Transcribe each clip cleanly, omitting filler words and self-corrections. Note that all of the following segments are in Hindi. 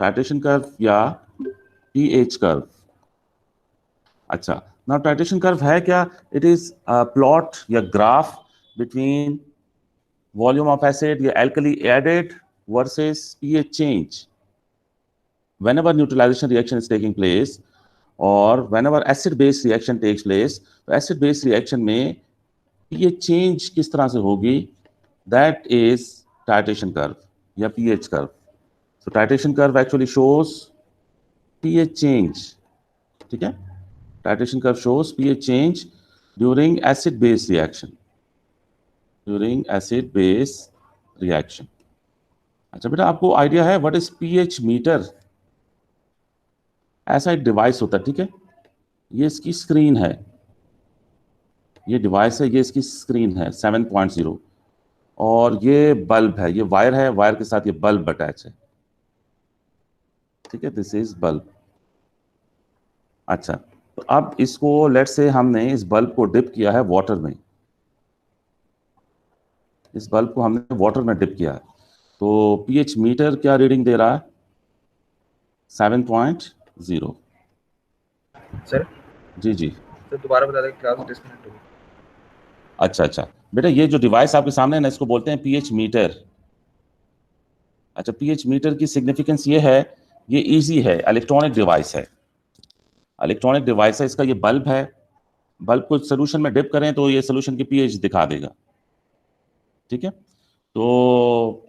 टाइट्रेशन कर्व या पीएच कर्व। अच्छा, नाउ टाइट्रेशन कर्व है क्या? इट इज प्लॉट या graph between volume of acid या alkali added versus pH change whenever neutralization reaction is taking place or whenever acid base reaction takes place। तो acid base reaction में pH change किस तरह से होगी, that is titration curve या pH curve। so titration curve actually shows pH change, ठीक है। titration curve shows pH change during acid base reaction, during acid base reaction। अच्छा बेटा, आपको आइडिया है व्हाट इज पीएच मीटर? ऐसा एक डिवाइस होता है, ठीक है। ये इसकी स्क्रीन है, ये डिवाइस है, ये इसकी स्क्रीन है 7.0 और ये बल्ब है, ये वायर है, वायर के साथ ये बल्ब अटैच है, ठीक है। This is bulb. अच्छा, तो अब इसको लेट्स से हमने इस बल्ब को डिप किया है वाटर में, इस बल्ब को हमने वाटर में डिप किया है, तो पीएच मीटर क्या रीडिंग दे रहा है? 7.0। सर जी जी तो दोबारा बता दें, क्लास डिस्कनेक्ट हो गई। अच्छा अच्छा बेटा, ये जो डिवाइस आपके सामने है ना, इसको बोलते हैं पीएच मीटर। अच्छा, पीएच मीटर की सिग्निफिकेंस ये है, ये इजी है, इलेक्ट्रॉनिक डिवाइस है, इलेक्ट्रॉनिक डिवाइस है। इसका ये बल्ब है, बल्ब को सोल्यूशन में डिप करें तो ये सोल्यूशन की पीएच दिखा देगा, ठीक है। तो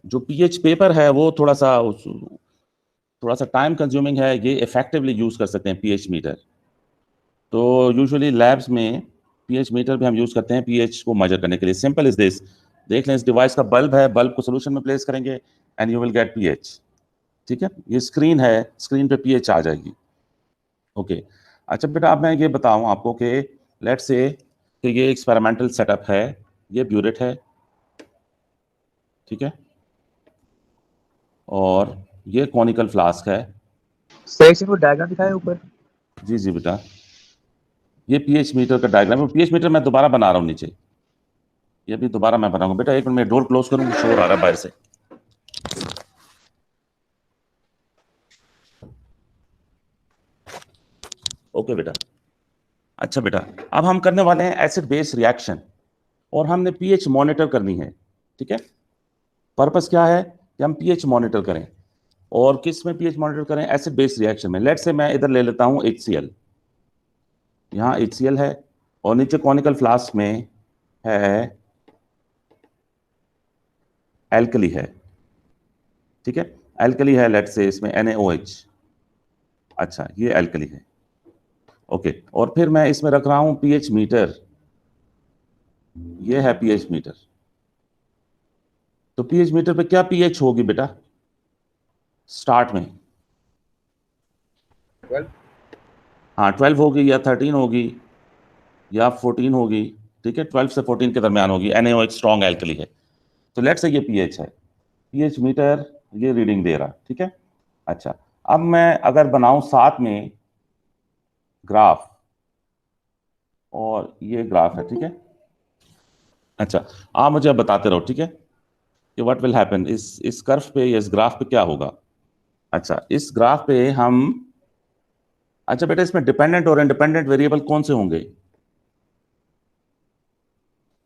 जो पीएच पेपर है वो थोड़ा सा टाइम कंज्यूमिंग है, ये इफेक्टिवली यूज कर सकते हैं पीएच मीटर। तो यूजुअली लैब्स में पीएच मीटर भी हम यूज करते हैं पीएच को मेजर करने के लिए। सिंपल इज दिस, देख लें इस डिवाइस का बल्ब है, बल्ब को सोल्यूशन में प्लेस करेंगे and you will get pH, ठीक है। ये स्क्रीन है, स्क्रीन पे पीएच आ जाएगी, ओके। अच्छा बेटा, अब मैं ये बताऊं आपको कि लेट्स से कि ये एक्सपेरिमेंटल सेटअप है, ये ब्यूरेट है, ठीक है, और ये कॉनिकल फ्लास्क है। सर एक वो डायग्राम दिखाया ऊपर। जी जी बेटा, ये पीएच मीटर का डायग्राम है। पीएच मीटर मैं दोबारा बना रहा हूँ नीचे, ये भी दोबारा मैं बनाऊंगा। बेटा एक मिनट, मैं डोर क्लोज करूँ, शोर आ रहा है बाहर से। ओके बेटा। अच्छा बेटा, अब हम करने वाले हैं एसिड बेस रिएक्शन और हमने पीएच मॉनिटर करनी है, ठीक है। पर्पस क्या है कि हम पीएच मॉनिटर करें, और किस में पीएच मॉनिटर करें? एसिड बेस रिएक्शन में। लेट्स से मैं इधर ले लेता हूं HCl, यहाँ HCl है और नीचे कॉनिकल फ्लास्क में है एल्कली है, ठीक है। एल्कली है, लेट्स से इसमें NaOH। अच्छा, ये एल्कली है, ओके। और फिर मैं इसमें रख रहा हूं पीएच मीटर, ये है पीएच मीटर। तो पीएच मीटर पे क्या पीएच होगी बेटा स्टार्ट में? 12। हाँ 12 होगी या 13 होगी या 14 होगी, ठीक है। 12 से 14 के दरमियान होगी। NaOH स्ट्रॉन्ग एल्कली है, तो लेट्स से ये पीएच है, पीएच मीटर ये रीडिंग दे रहा, ठीक है। अच्छा, अब मैं अगर बनाऊं साथ में ग्राफ, और ये ग्राफ है, ठीक है। अच्छा, आप मुझे अब बताते रहो, ठीक है, कि व्हाट विल हैपन इस कर्व पे या इस ग्राफ पे क्या होगा। अच्छा, इस ग्राफ पे हम, अच्छा बेटा, इसमें डिपेंडेंट और इंडिपेंडेंट वेरिएबल कौन से होंगे?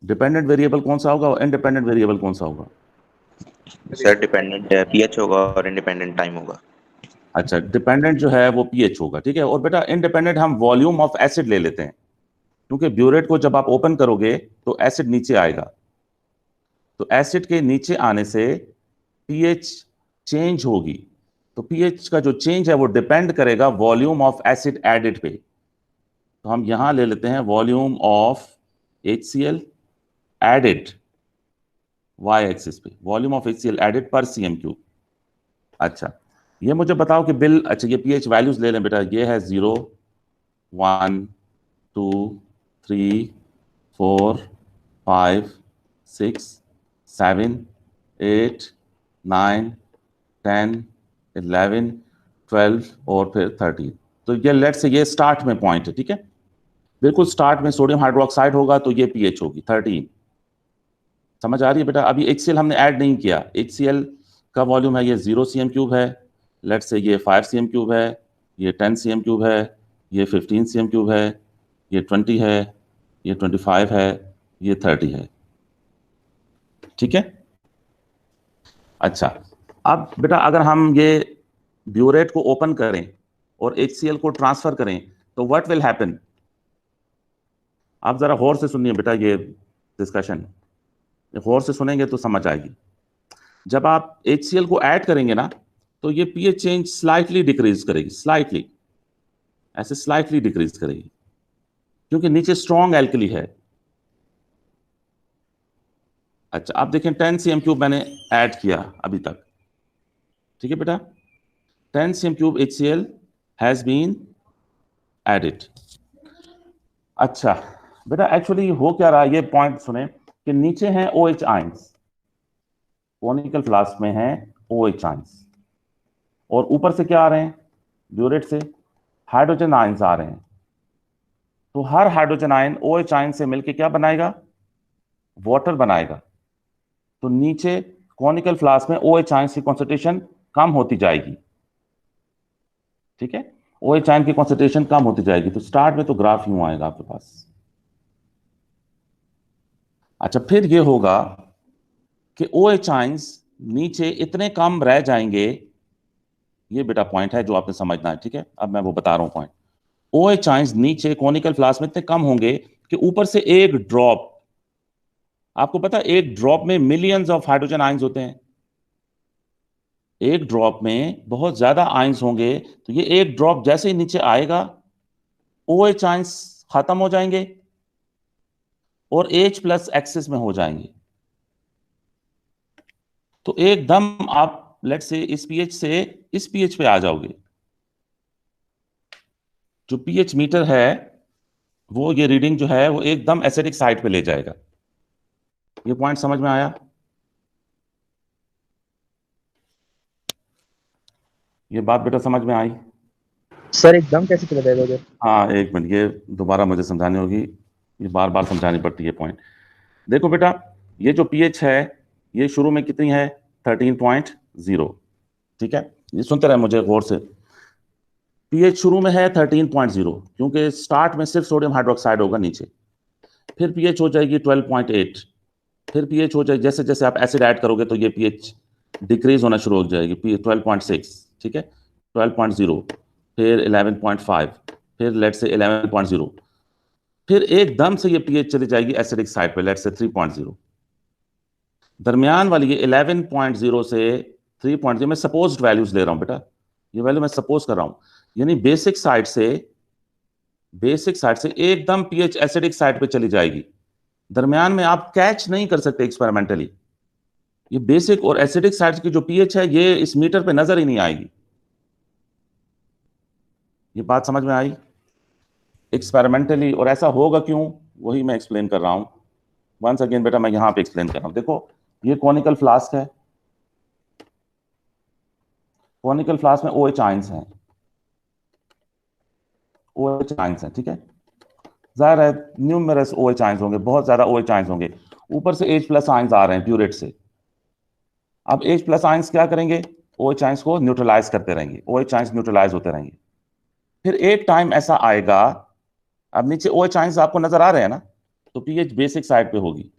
डिपेंडेंट वेरिएबल कौन सा होगा और इंडिपेंडेंट वेरिएबल कौन सा होगा? सर डिपेंडेंट पीएच होगा और इंडिपेंडेंट टाइम होगा। अच्छा, डिपेंडेंट जो है वो पीएच होगा, ठीक है। और बेटा इंडिपेंडेंट हम वॉल्यूम ऑफ एसिड ले लेते हैं, क्योंकि ब्यूरेट को जब आप ओपन करोगे तो एसिड नीचे आएगा, तो एसिड के नीचे आने से पीएच चेंज होगी। तो पीएच का जो चेंज है वो डिपेंड करेगा वॉल्यूम ऑफ एसिड एडेड पे। तो हम यहां ले लेते हैं volume of HCl added, y axis पे वॉल्यूम ऑफ HCl एडेड पर cm3। अच्छा, ये मुझे बताओ कि बिल, अच्छा ये पीएच वैल्यूज ले लें बेटा, ये है 0 1 2 3 4 5 6 7 8 9 10 11 12 और फिर 13। तो ये लेट से ये स्टार्ट में पॉइंट है, ठीक है। बिल्कुल स्टार्ट में सोडियम हाइड्रोक्साइड होगा तो ये पीएच होगी 13। समझ आ रही है बेटा? अभी HCl हमने ऐड नहीं किया, HCl का वॉल्यूम है ये 0 cm3 है, लेट्स से ये 5 cm क्यूब है, ये 10 cm क्यूब है, ये 15 cm क्यूब है, ये 20 है, ये 25 है, ये 30 है। ठीक है। अच्छा, अब बेटा अगर हम ये ब्यूरेट को ओपन करें और HCl को ट्रांसफर करें तो व्हाट विल हैपन? आप जरा गौर से सुनिए बेटा, ये डिस्कशन गौर से सुनेंगे तो समझ आएगी। जब आप HCl को ऐड करेंगे ना तो ये pH चेंज स्लाइटली डिक्रीज करेगी, स्लाइटली, ऐसे स्लाइटली डिक्रीज करेगी, क्योंकि नीचे स्ट्रॉन्ग एल्कली है। अच्छा, आप देखें 10 cm क्यूब मैंने ऐड किया अभी तक, ठीक है बेटा, 10 cm cube HCl has been added. अच्छा बेटा, एक्चुअली हो क्या रहा है, ये पॉइंट सुने कि नीचे हैं OH आयंस, कॉनिकल फ्लास्क में हैं OH आयंस, और ऊपर से क्या आ रहे हैं? ब्यूरेट से हाइड्रोजन आयंस आ रहे हैं। तो हर हाइड्रोजन आयन OH आयन से मिलकर क्या बनाएगा? वाटर बनाएगा। तो नीचे कॉनिकल फ्लास्क में OH आयंस की कॉन्सेंट्रेशन कम होती जाएगी। ठीक है, OH आयन की कॉन्सेंट्रेशन कम होती जाएगी। तो स्टार्ट में तो ग्राफ यूं आएगा आपके पास। अच्छा, फिर ये होगा कि OH आयंस नीचे इतने कम रह जाएंगे, ये बेटा पॉइंट है जो आपने समझना है। ठीक है, अब मैं वो बता रहा हूं पॉइंट। OH आयंस नीचे कॉनिकल फ्लास्क में इतने कम होंगे कि ऊपर से एक ड्रॉप, आपको पता है एक ड्रॉप में मिलियंस ऑफ हाइड्रोजन आयंस होते हैं, एक ड्रॉप में बहुत ज्यादा आयंस होंगे। तो ये एक ड्रॉप जैसे ही नीचे आएगा, OH आयंस खत्म हो जाएंगे और H+ एक्सिस में हो जाएंगे। तो एकदम आप लेट से इस pH से इस pH पे आ जाओगे। जो pH मीटर है वो, ये रीडिंग जो है वो एकदम एसिडिक साइड पे ले जाएगा। ये पॉइंट समझ में आया? ये बात बेटा समझ में आई? सर एकदम कैसे चला जाएगा उधर? हाँ एक मिनट, ये दोबारा मुझे समझानी होगी, ये बार बार समझानी पड़ती है पॉइंट। देखो बेटा, ये जो pH है ये शुरू में कितनी है? 13.0। ठीक है, ये सुनते रहे मुझे गौर से। pH शुरू में है 13.0, क्योंकि स्टार्ट में सिर्फ सोडियम हाइड्रोक्साइड होगा नीचे। फिर pH हो जाएगी 12.8। फिर pH हो जाएगी, जैसे जैसे आप एसिड ऐड करोगे तो ये pH डिक्रीज होना शुरू हो जाएगी, 12.6, ठीक है, 12.0, फिर 11.5, फिर लेट से 11.0, फिर एकदम से ये pH चली जाएगी एसिडिक साइड पे, लेट से 3.0। दरमियान वाली ये 11.0 से 3.0 मैं सपोज्ड वैल्यूज ले रहा हूं बेटा, ये वैल्यू मैं सपोज कर रहा हूं, यानी बेसिक साइड से एकदम pH एसिडिक साइड पे चली जाएगी। दरमियान में आप कैच नहीं कर सकते एक्सपेरिमेंटली। ये बेसिक और एसिडिक साइड की जो pH है ये इस मीटर पे नजर ही नहीं आएगी। ये बात समझ में आई? एक्सपेरिमेंटली। और ऐसा होगा क्यों, वही मैं एक्सप्लेन कर रहा हूं। वंस अगेन बेटा मैं यहां पे एक्सप्लेन कर रहा हूं। देखो, ये कॉनिकल फ्लास्क है, कॉनिकल फ्लास्क में OH आयंस हैं, OH आयंस हैं, ठीक है। जाहिर है न्यूमरस OH आयंस होंगे, बहुत ज्यादा OH आयंस होंगे। ऊपर से H+ आयंस आ रहे हैं ब्यूरेट से। अब H+ आयंस क्या करेंगे? OH आयंस को न्यूट्रलाइज करते रहेंगे, OH आयंस न्यूट्रलाइज होते रहेंगे। फिर एक टाइम ऐसा आएगा, अब नीचे OH आयंस आपको नजर आ रहे हैं ना, तो pH बेसिक साइड पे होगी।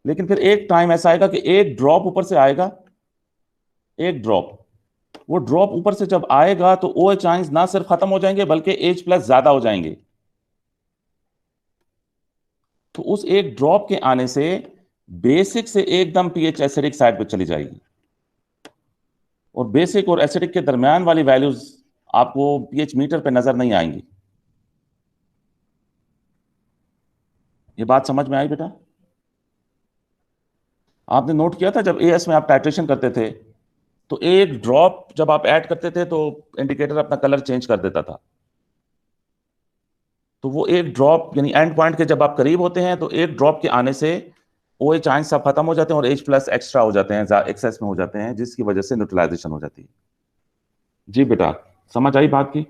लेकिन फिर एक टाइम ऐसा आएगा कि एक ड्रॉप ऊपर से आएगा, एक ड्रॉप, वो ड्रॉप ऊपर से जब आएगा तो OH आयंस ना सिर्फ खत्म हो जाएंगे बल्कि H+ ज्यादा हो जाएंगे। तो उस एक ड्रॉप के आने से बेसिक से एकदम pH एसिडिक साइड पे चली जाएगी, और बेसिक और एसिडिक के दरमियान वाली वैल्यूज आपको pH मीटर पे नजर नहीं आएंगी। ये बात समझ में आई बेटा? आपने नोट किया था जब AS में आप टाइट्रेशन करते थे तो एक ड्रॉप जब आप ऐड करते थे तो इंडिकेटर अपना कलर चेंज कर देता था। तो वो एक ड्रॉप, यानी एंड पॉइंट के जब आप करीब होते हैं तो एक ड्रॉप के आने से OH आयंस सब खत्म हो जाते हैं और H+ एक्स्ट्रा हो जाते हैं, एक्सेस में हो जाते हैं, जिसकी वजह से न्यूट्रलाइजेशन हो जाती है। जी बेटा, समझ आई बात की?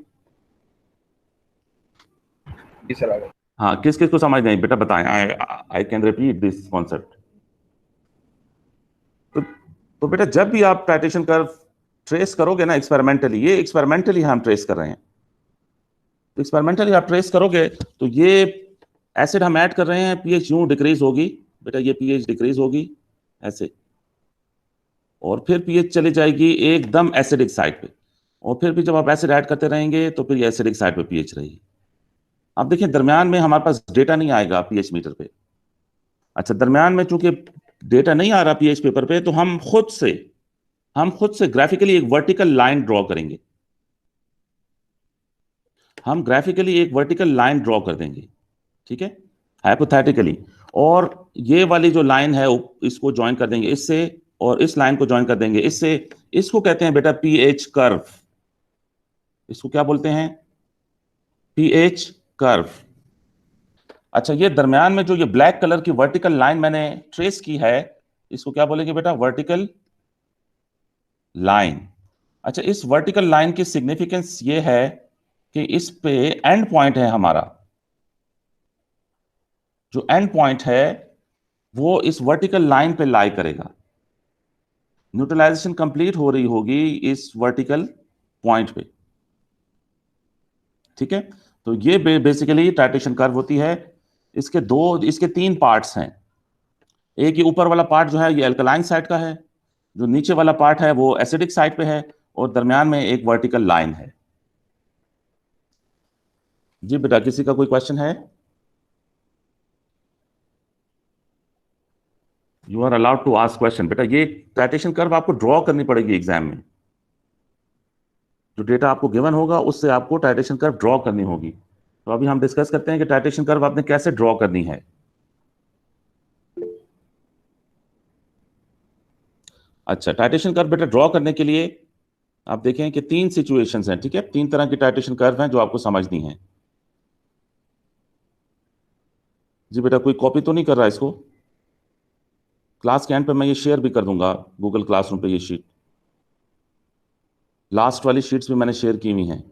जी सर, आ गया। हाँ, किस किस को समझ नहीं बेटा बताएं, I can repeat this concept. तो बेटा जब भी आप टाइट्रेशन कर्व ट्रेस करोगे ना एक्सपेरिमेंटली, ये एक्सपेरिमेंटली हम ट्रेस कर रहे हैं, तो एक्सपेरिमेंटली आप ट्रेस करोगे तो ये एसिड हम ऐड कर रहे हैं, पीएच यूं डिक्रीज होगी बेटा, ये पीएच डिक्रीज होगी ऐसे, और फिर पीएच चली जाएगी एकदम एसिडिक साइड पे, और फिर भी जब आप एसिड ऐड करते रहेंगे तो फिर ये एसिडिक साइड पे पीएच रहेगी। अब देखिए दरमियान में हमारे पास डेटा नहीं आएगा पीएच मीटर पे। अच्छा, दरमियान में चूंकि डेटा नहीं आ रहा पीएच पेपर पे, तो हम खुद से ग्राफिकली एक वर्टिकल लाइन ड्रॉ करेंगे, हम ग्राफिकली एक वर्टिकल लाइन ड्रॉ कर देंगे, ठीक है, हाइपोथेटिकली, और ये वाली जो लाइन है इसको ज्वाइन कर देंगे इससे, और इस लाइन को ज्वाइन कर देंगे इससे। इसको कहते हैं बेटा पीएच कर्व, इसको क्या बोलते हैं, पीएच कर्व। अच्छा, ये दरमियान में जो ये ब्लैक कलर की वर्टिकल लाइन मैंने ट्रेस की है, इसको क्या बोलेंगे बेटा, वर्टिकल लाइन। अच्छा, इस वर्टिकल लाइन की सिग्निफिकेंस ये है कि इस पे एंड पॉइंट है हमारा, जो एंड पॉइंट है वो इस वर्टिकल लाइन पे लाई करेगा, न्यूट्रलाइजेशन कंप्लीट हो रही होगी इस वर्टिकल पॉइंट पे, ठीक है। तो ये बेसिकली टाइट्रेशन कर्व होती है। इसके तीन पार्ट्स हैं, एक ये ऊपर वाला पार्ट जो है ये अल्कलाइन साइड का है, जो नीचे वाला पार्ट है वो एसिडिक साइड पे है, और दरमियान में एक वर्टिकल लाइन है। जी बेटा, किसी का कोई क्वेश्चन है? You are allowed to ask question. बेटा ये टाइट्रेशन कर्व आपको ड्रॉ करनी पड़ेगी एग्जाम में, जो डेटा आपको गिवन होगा उससे आपको टाइट्रेशन कर्व ड्रॉ करनी होगी। तो अभी हम डिस्कस करते हैं कि टाइट्रेशन कर्व आपने कैसे ड्रॉ करनी है। अच्छा, टाइट्रेशन कर्व बेटा ड्रॉ करने के लिए आप देखें कि तीन सिचुएशंस हैं, ठीक है, तीन तरह की टाइट्रेशन कर्व हैं जो आपको समझनी है। जी बेटा, कोई कॉपी तो नहीं कर रहा है इसको? क्लास के एंड पे मैं ये शेयर भी कर दूंगा गूगल क्लासरूम पे, ये शीट, लास्ट वाली शीट्स भी मैंने शेयर की हुई हैं।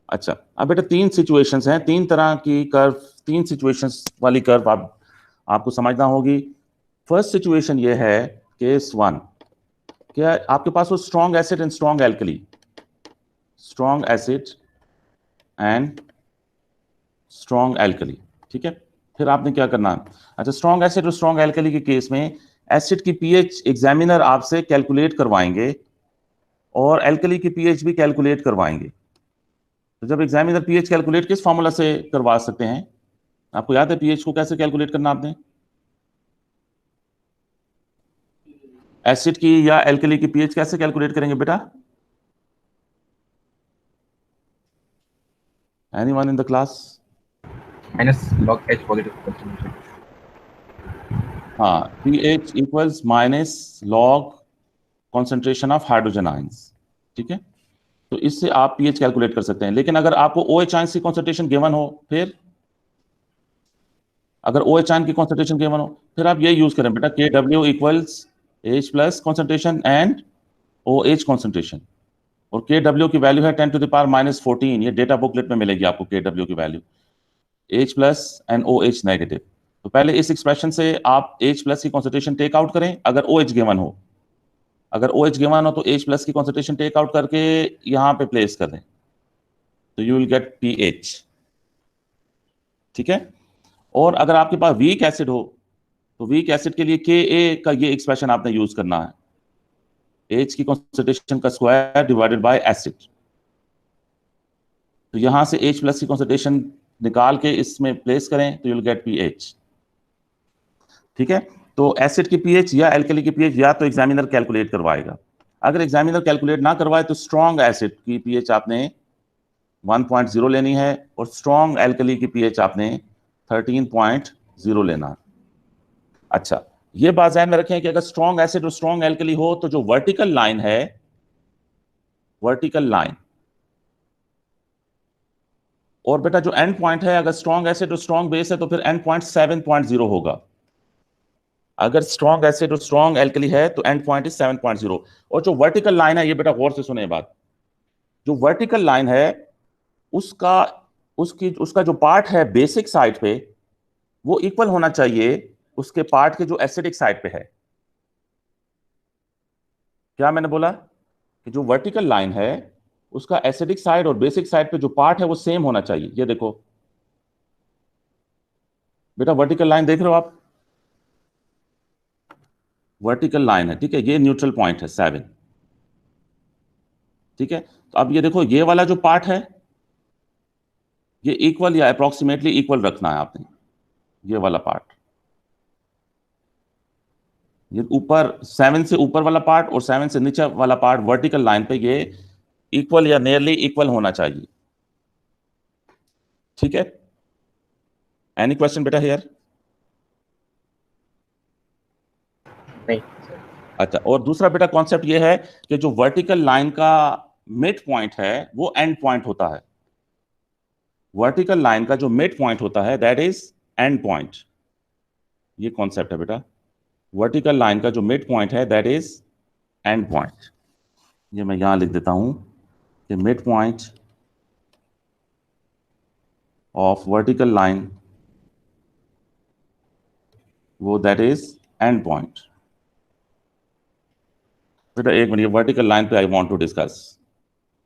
अच्छा, अब बेटा तीन सिचुएशंस हैं, तीन तरह की कर्व, तीन सिचुएशंस वाली कर्व आपको समझना होगी। फर्स्ट सिचुएशन ये है, केस वन, क्या आपके पास वो strong acid and strong alkali, strong acid and strong alkali, ठीक है। फिर आपने क्या करना, अच्छा स्ट्रॉन्ग एसिड और स्ट्रॉन्ग एल्कली के केस में एसिड की पीएच एग्जामिनर आपसे कैलकुलेट करवाएंगे और एल्कली की पीएच भी कैलकुलेट करवाएंगे। तो जब एग्जामिनर पीएच कैलकुलेट किस फॉर्मूला से करवा सकते हैं, आपको याद है पीएच को कैसे कैलकुलेट करना आपने? एसिड की या एल्कली की पीएच कैसे कैलकुलेट करेंगे बेटा? Anyone in the class? minus log H positive concentration. हाँ, pH equals minus log concentration of hydrogen ions, ठीक है। तो इससे आप pH कैलकुलेट कर सकते हैं। लेकिन अगर आपको OH आयंस की कॉन्सेंट्रेशन गिवन हो, फिर अगर OH आयन की कॉन्सेंट्रेशन गिवन हो, फिर आप ये यूज करें बेटा, KW equals H plus concentration and OH concentration, और KW की वैल्यू है 10 to the power -14, ये डेटा बुकलेट में मिलेगी आपको KW की value, H plus and OH negative. तो पहले इस एक्सप्रेशन से आप H प्लस की कॉन्सेंट्रेशन टेक आउट करें अगर OH गिवन हो, अगर OH गिवन हो तो H प्लस की कॉन्सेंट्रेशन टेक आउट करके यहां पे प्लेस कर दें, तो यू विल गेट pH, ठीक है। और अगर आपके पास वीक एसिड हो तो वीक एसिड के लिए Ka का ये एक्सप्रेशन आपने यूज करना है, H की कॉन्सेंट्रेशन का स्क्वायर डिवाइडेड बाय एसिड। तो यहां से H प्लस की कॉन्सेंट्रेशन निकाल के इसमें प्लेस करें तो यू विल गेट pH, ठीक है। तो एसिड की पीएच या एल्कली की पीएच या तो एग्जामिनर कैलकुलेट करवाएगा। अगर एग्जामिनर कैलकुलेट ना करवाए तो स्ट्रॉन्ग एसिड की पीएच आपने 1.0 लेनी है और स्ट्रॉन्ग एल्कली की पीएच आपने 13.0 लेना है। अच्छा, ये बात ध्यान में रखें कि अगर स्ट्रॉन्ग एसिड और स्ट्रॉन्ग एल्कली हो तो जो वर्टिकल लाइन है, वर्टिकल लाइन, और बेटा जो एंड पॉइंट है, अगर स्ट्रॉन्ग एसिड और स्ट्रॉन्ग बेस है तो फिर एंड पॉइंट 7.0 होगा। अगर स्ट्रॉन्ग एसिड और स्ट्रॉन्ग एल्कली है तो एंड पॉइंट इज 7.0। और जो वर्टिकल लाइन है, ये बेटा गौर से सुने बात, जो वर्टिकल लाइन है उसका जो पार्ट है बेसिक साइड पे वो इक्वल होना चाहिए उसके पार्ट के जो एसिडिक साइड पे है। क्या मैंने बोला कि जो वर्टिकल लाइन है उसका एसिडिक साइड और बेसिक साइड पे जो पार्ट है वो सेम होना चाहिए। ये देखो बेटा, वर्टिकल लाइन देख रहे हो आप, वर्टिकल लाइन है, ठीक है, ये न्यूट्रल पॉइंट है 7, ठीक है। तो अब ये देखो, ये वाला जो पार्ट है ये इक्वल या अप्रोक्सीमेटली इक्वल रखना है आपने, ये वाला पार्ट, ये ऊपर 7 से ऊपर वाला पार्ट और 7 से नीचे वाला पार्ट वर्टिकल लाइन पे ये इक्वल या नियरली इक्वल होना चाहिए, ठीक है। एनी क्वेश्चन बेटा हियर? नहीं। अच्छा, और दूसरा बेटा कॉन्सेप्ट ये है कि जो वर्टिकल लाइन का मिड पॉइंट है वो एंड पॉइंट होता है। वर्टिकल लाइन का जो मिड पॉइंट होता है दैट इज एंड पॉइंट। ये कॉन्सेप्ट है बेटा, वर्टिकल लाइन का जो मिड पॉइंट है दैट इज एंड पॉइंट। ये मैं यहां लिख देता हूं कि mid point of vertical line वो दैट इज एंड पॉइंट। बेटा एक मिनट, ये वर्टिकल लाइन पे I want to discuss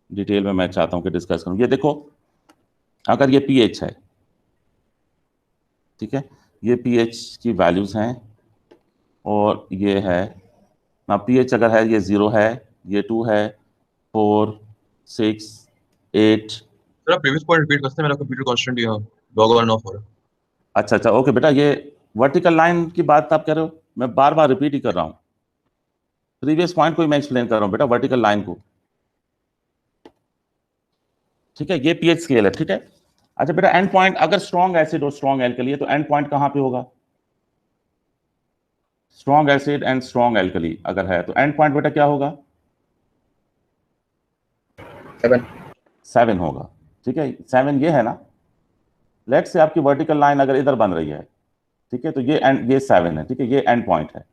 detail में, मैं चाहता हूं कि डिस्कस करूं। ये देखो, अगर ये पीएच है, ठीक है, ये पीएच की वैल्यूज हैं और ये है ना, पीएच अगर है ये 0 है, ये 2 है, 4 6 8। सर आप प्रीवियस पॉइंट रिपीट करते हैं, मेरा कंप्यूटर कांस्टेंट यहाँ लॉग ऑन ऑफ हो रहा है। अच्छा अच्छा, ओके बेटा, ये वर्टिकल लाइन की बात आप कह रहे हो, मैं बार बार रिपीट ही कर रहा हूं, प्रीवियस पॉइंट को ही मैं एक्सप्लेन कर रहा हूं बेटा, वर्टिकल लाइन को, ठीक है। ये पीएच स्केल है, ठीक है। अच्छा बेटा, एंड पॉइंट अगर स्ट्रॉन्ग एसिड और स्ट्रॉन्ग एल्कली है तो एंड पॉइंट कहां पे होगा? Strong acid and strong alkali अगर है तो एंड पॉइंट बेटा क्या होगा? 7 होगा, ठीक है। 7 ये है ना, लेट से आपकी वर्टिकल लाइन अगर इधर बन रही है, ठीक है, तो ये 7 है, ठीक है, ये एंड पॉइंट है।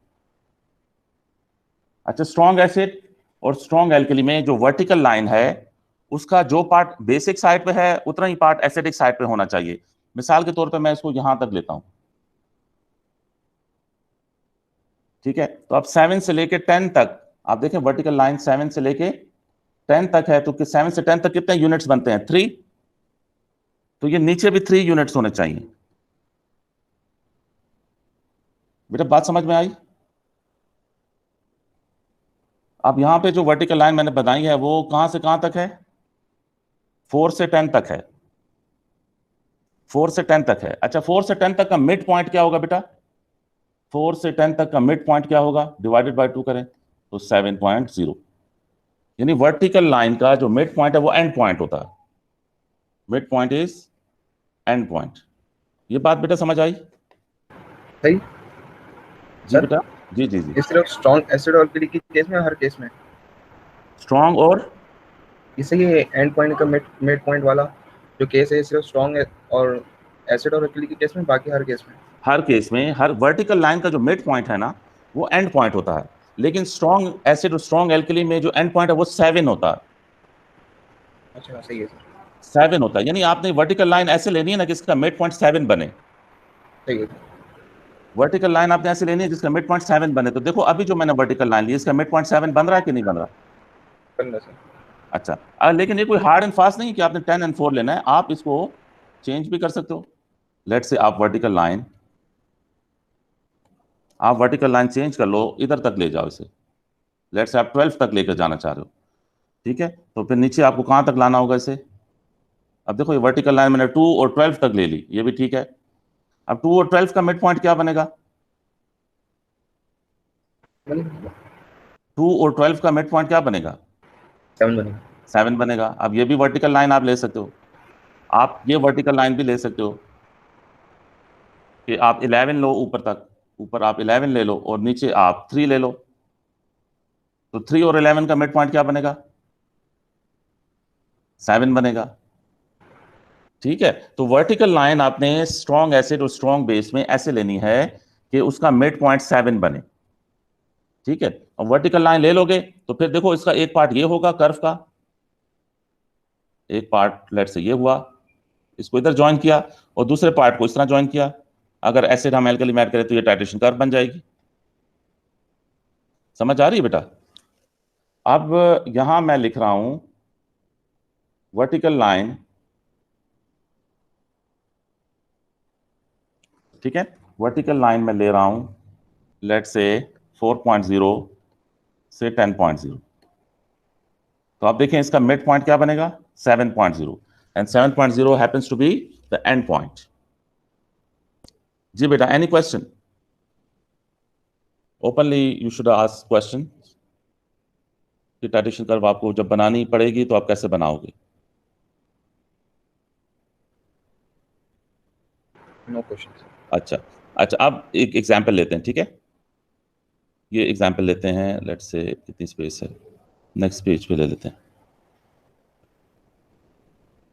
अच्छा, स्ट्रॉन्ग एसिड और स्ट्रॉन्ग एल्कली में जो वर्टिकल लाइन है उसका जो पार्ट बेसिक साइड पे है उतना ही पार्ट एसिडिक साइड पे होना चाहिए। मिसाल के तौर पे मैं इसको यहां तक लेता हूं, ठीक है। तो अब 7 से लेके 10 तक आप देखें, वर्टिकल लाइन 7 से लेके 10 तक है, तो 7 से 10 तक कितने यूनिट्स बनते हैं? 3। तो ये नीचे भी 3 यूनिट्स होने चाहिए। बेटा बात समझ में आई? अब यहां पे जो वर्टिकल लाइन मैंने बताई है वो कहां से कहां तक है? 4 से 10 तक है, 4 से 10 तक है। अच्छा, 4 से 10 तक का मिड पॉइंट क्या होगा बेटा? 4 से 10 तक का मिड पॉइंट क्या होगा? डिवाइडेड बाय 2 करें तो 7.0, यानी वर्टिकल लाइन का जो मिड पॉइंट है वो एंड पॉइंट होता है। Mid point is end point. ये बात बेटा समझ आई? सही जी सर? बेटा, जी जी जी। ये सिर्फ स्ट्रॉन्ग एसिड और एल्कली की केस में, हर केस में स्ट्रॉन्ग और इसे ये एंड पॉइंट का मिड पॉइंट वाला जो केस है सिर्फ स्ट्रॉन्ग और एसिड और एल्कली के केस में, बाकी हर केस में? हर केस में, हर वर्टिकल लाइन का जो मिड पॉइंट है ना वो एंड पॉइंट होता है, लेकिन स्ट्रॉन्ग एसिड और स्ट्रॉन्ग एल्कली में जो एंड पॉइंट है वो 7 होता है। अच्छा सही है सर, 7 होता है, यानी आपने वर्टिकल लाइन ऐसे लेनी है ना कि इसका मिड पॉइंट 7 बने। सही है। वर्टिकल लाइन आपने ऐसे लेनी है जिसका मिड पॉइंट 7 बने। तो देखो अभी जो मैंने वर्टिकल लाइन ली इसका मिड पॉइंट 7 बन रहा है कि नहीं बन रहा? करना सर। अच्छा, लेकिन ये कोई हार्ड एंड फास्ट नहीं कि आपने 10 एंड 4 लेना है, आप इसको चेंज भी कर सकते हो। लेट से आप वर्टिकल लाइन चेंज कर लो, इधर तक ले जाओ इसे, लेट से आप 12 तक लेकर जाना चाह रहे हो, ठीक है। तो फिर नीचे आपको कहां तक लाना होगा इसे? अब देखो ये वर्टिकल लाइन मैंने 2 और 12 तक ले ली, ये भी ठीक है। अब 2 और 12 का मिड पॉइंट क्या बनेगा? 2 और 12 का मिड पॉइंट क्या बनेगा? 7 बनेगा। 7 बनेगा। अब ये भी वर्टिकल लाइन आप ले सकते हो, आप ये वर्टिकल लाइन भी ले सकते हो कि आप 11 लो ऊपर तक, ऊपर आप 11 ले लो और नीचे आप 3 ले लो, तो 3 और 11 का मिड पॉइंट क्या बनेगा? 7 बनेगा, ठीक है। तो वर्टिकल लाइन आपने स्ट्रॉन्ग एसिड और स्ट्रॉन्ग बेस में ऐसे लेनी है कि उसका मिड पॉइंट 7 बने, ठीक है। अब वर्टिकल लाइन ले लोगे तो फिर देखो इसका एक पार्ट ये होगा कर्व का, एक पार्ट लेट से ये हुआ, इसको इधर ज्वाइन किया और दूसरे पार्ट को इस तरह ज्वाइन किया। अगर एसिड हम एल्कली में ऐड करें तो ये टाइट्रेशन कर्व बन जाएगी। समझ आ रही है बेटा? अब यहां मैं लिख रहा हूं वर्टिकल लाइन, ठीक है, वर्टिकल लाइन में ले रहा हूं लेट्स से 4.0 से 10.0। तो आप देखें इसका मिड पॉइंट क्या बनेगा 7.0 and 7.0 happens to be the end point. जी बेटा, any question? Openly you should ask question कि टाइटेशन कर्व आपको जब बनानी पड़ेगी तो आप कैसे बनाओगे। No question. अच्छा अच्छा, अब एक एग्जाम्पल लेते हैं, ठीक है, ये एग्जाम्पल लेते हैं, लेट्स से कितनी स्पेस है, नेक्स्ट पेज पे ले लेते हैं।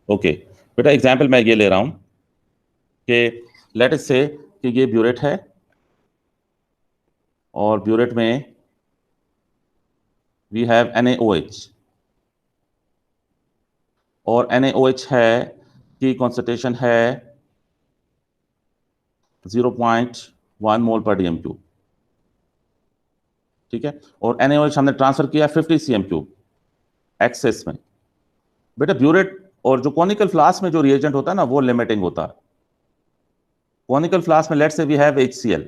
ओके बेटा, एग्जाम्पल मैं ये ले रहा हूं कि लेट अस से कि ये ब्यूरेट है और ब्यूरेट में वी हैव NaOH और NaOH है की कॉन्सेंट्रेशन है 0.1 मोल पर DM3, ठीक है, और NaOH हमने ट्रांसफर किया 50 cm3 एक्सेस में। बेटा ब्यूरेट और जो कॉनिकल फ्लास्क में जो रिएजेंट होता है ना वो लिमिटिंग होता है। कॉनिकल फ्लास्क में let's say we have HCl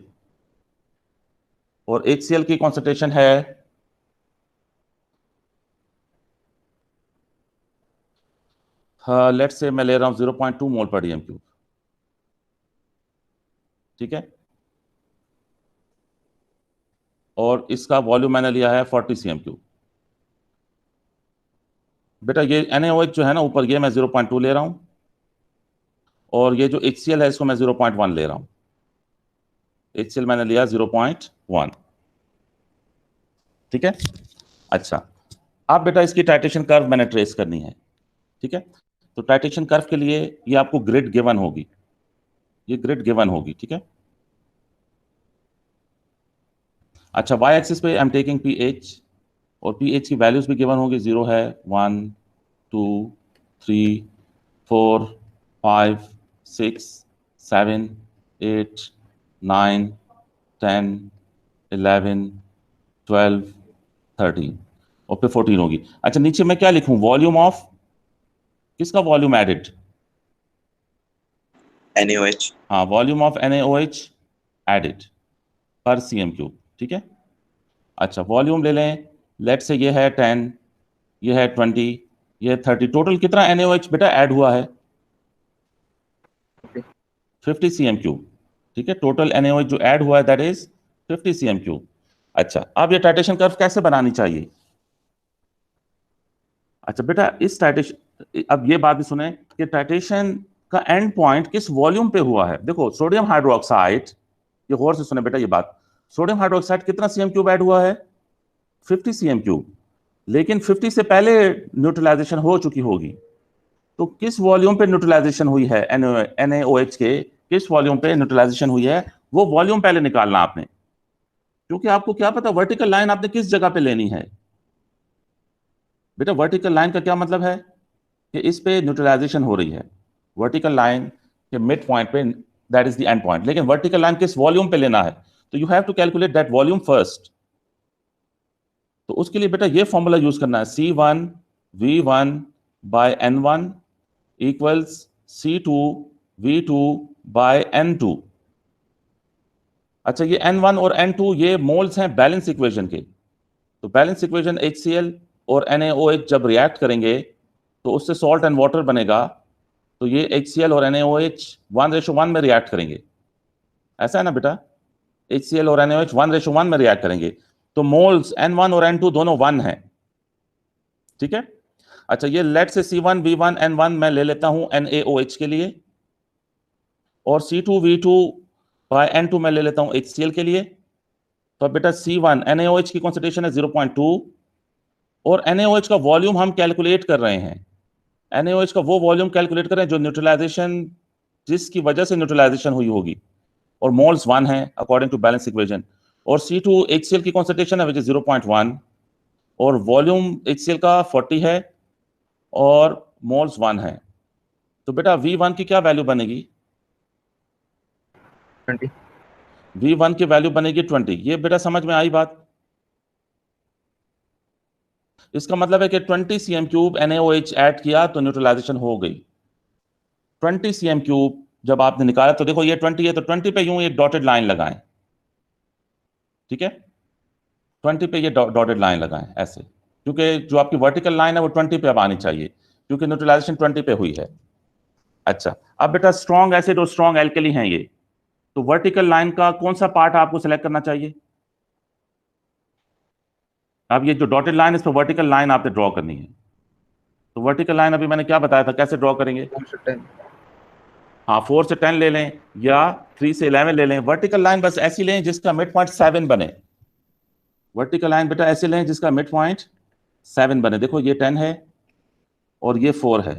और HCl की कॉन्सेंट्रेशन है लेट्स से मैं ले रहा हूं 0.2 मोल पर DM3, ठीक है, और इसका वॉल्यूम मैंने लिया है 40 cm3। बेटा ये NaOH जो है ना ऊपर, ये मैं 0.2 ले रहा हूं और ये जो HCl है इसको मैं 0.1 ले रहा हूं। HCl मैंने लिया 0.1, ठीक है। अच्छा, अब बेटा इसकी टाइट्रेशन कर्व मैंने ट्रेस करनी है, ठीक है। तो टाइट्रेशन कर्व के लिए ये आपको ग्रिड गिवन होगी, ये ग्रिड गिवन होगी, ठीक है। अच्छा, वाई एक्सिस पे आई एम टेकिंग pH और pH की वैल्यूज भी गिवन होगी, 0 है, 1 2 3 4 5 6 7 8 9 10 11 12 13 और फिर 14 होगी। अच्छा, नीचे मैं क्या लिखूं, वॉल्यूम ऑफ किसका वॉल्यूम एडेड, NaOH। हाँ, वॉल्यूम ऑफ NaOH एडेड पर cm3, ठीक है। अच्छा, वॉल्यूम ले लें, लेट से ये है 10, ये है 20, ये है 30, टोटल कितना NaOH बेटा ऐड हुआ है 50 cm3, ठीक है। टोटल NaOH जो ऐड हुआ है दैट इज 50 cm3। अच्छा, अब ये टाइट्रेशन कर्व कैसे बनानी चाहिए। अच्छा बेटा, इस टाइट्रेशन, अब ये बात भी सुने कि टाइट्रेशन का एंड पॉइंट किस वॉल्यूम पे हुआ है। देखो सोडियम हाइड्रोक्साइड, ये गौर से सुने बेटा ये बात, सोडियम हाइड्रोक्साइड कितना cm3 ऐड हुआ है 50 cm3, लेकिन 50 से पहले न्यूट्रलाइजेशन हो चुकी होगी। तो किस वॉल्यूम पे न्यूट्रलाइजेशन हुई है NaOH के, किस वॉल्यूम पे न्यूट्रलाइजेशन हुई है, वो वॉल्यूम पहले निकालना आपने, क्योंकि आपको क्या पता वर्टिकल लाइन आपने किस जगह पे लेनी है। बेटा वर्टिकल लाइन का क्या मतलब है कि इस पे न्यूट्रलाइजेशन हो रही है, वर्टिकल लाइन के मिड पॉइंट पे, that is the end point, लेकिन वर्टिकल लाइन किस वॉल्यूम पे लेना है, तो you have to calculate that volume first. तो उसके लिए बेटा ये फॉर्मूला यूज करना है, C1 V1 bye N1 equals C2 V2 bye N2। अच्छा, ये N1 और N2 ये मोल्स हैं बैलेंस इक्वेशन के। तो बैलेंस इक्वेशन HCl और NaOH जब रिएक्ट करेंगे तो उससे सॉल्ट एंड वाटर बनेगा, तो ये HCl और NaOH 1:1 में रिएक्ट करेंगे, ऐसा है ना बेटा, HCl और NaOH 1:1 में रिएक्ट करेंगे, तो मोल्स N1 और N2 दोनों 1 हैं, ठीक है। अच्छा, ये लेट से C1 V1 N1 मैं ले लेता हूं NaOH के लिए, और C2 V2 बाय N2 मैं ले लेता हूं HCl के लिए। तो बेटा C1 NaOH की कॉन्सेंट्रेशन है 0.2 और NaOH का वॉल्यूम हम कैलकुलेट कर रहे हैं, NaOH का वो वॉल्यूम कैलकुलेट कर रहे हैं जो न्यूट्रलाइजेशन, जिसकी वजह से न्यूट्रलाइजेशन हुई होगी, और मोल्स 1 है अकॉर्डिंग टू बैलेंस इक्वेशन, और C2 HCl की कॉन्सेंट्रेशन है विच इज 0.1 और वॉल्यूम HCl का 40 है और मोल्स 1 है। तो बेटा V1 की क्या वैल्यू बनेगी 20। V1 की वैल्यू बनेगी 20। ये बेटा समझ में आई बात। इसका मतलब है कि 20 cm³ NaOH ऐड किया तो न्यूट्रलाइजेशन हो गई। 20 cm³ जब आपने निकाला तो देखो ये 20 है तो 20 पे यूं एक डॉटेड लाइन लगाएं, ठीक है, 20 पे ये डॉटेड लाइन लगाएं ऐसे, क्योंकि जो आपकी वर्टिकल लाइन है वो 20 पे अब आनी चाहिए, क्योंकि न्यूट्रलाइजेशन 20 पे हुई है। अच्छा, अब बेटा स्ट्रॉन्ग एसिड और स्ट्रॉन्ग एल्कली हैं ये, तो वर्टिकल लाइन का कौन सा पार्ट आपको सेलेक्ट करना चाहिए? अब ये जो डॉटेड लाइन है इस पर वर्टिकल लाइन आपने ड्रॉ करनी है। तो वर्टिकल लाइन अभी मैंने क्या बताया था, कैसे ड्रॉ करेंगे? 4 से 10 हाँ, 4 से 10 ले लें या 3 से 11 ले लें। वर्टिकल लाइन बस ऐसी लें जिसका मिड पॉइंट 7 बने। वर्टिकल लाइन बेटा ऐसे लें जिसका मिड पॉइंट 7 बने। देखो ये 10 है और ये 4 है,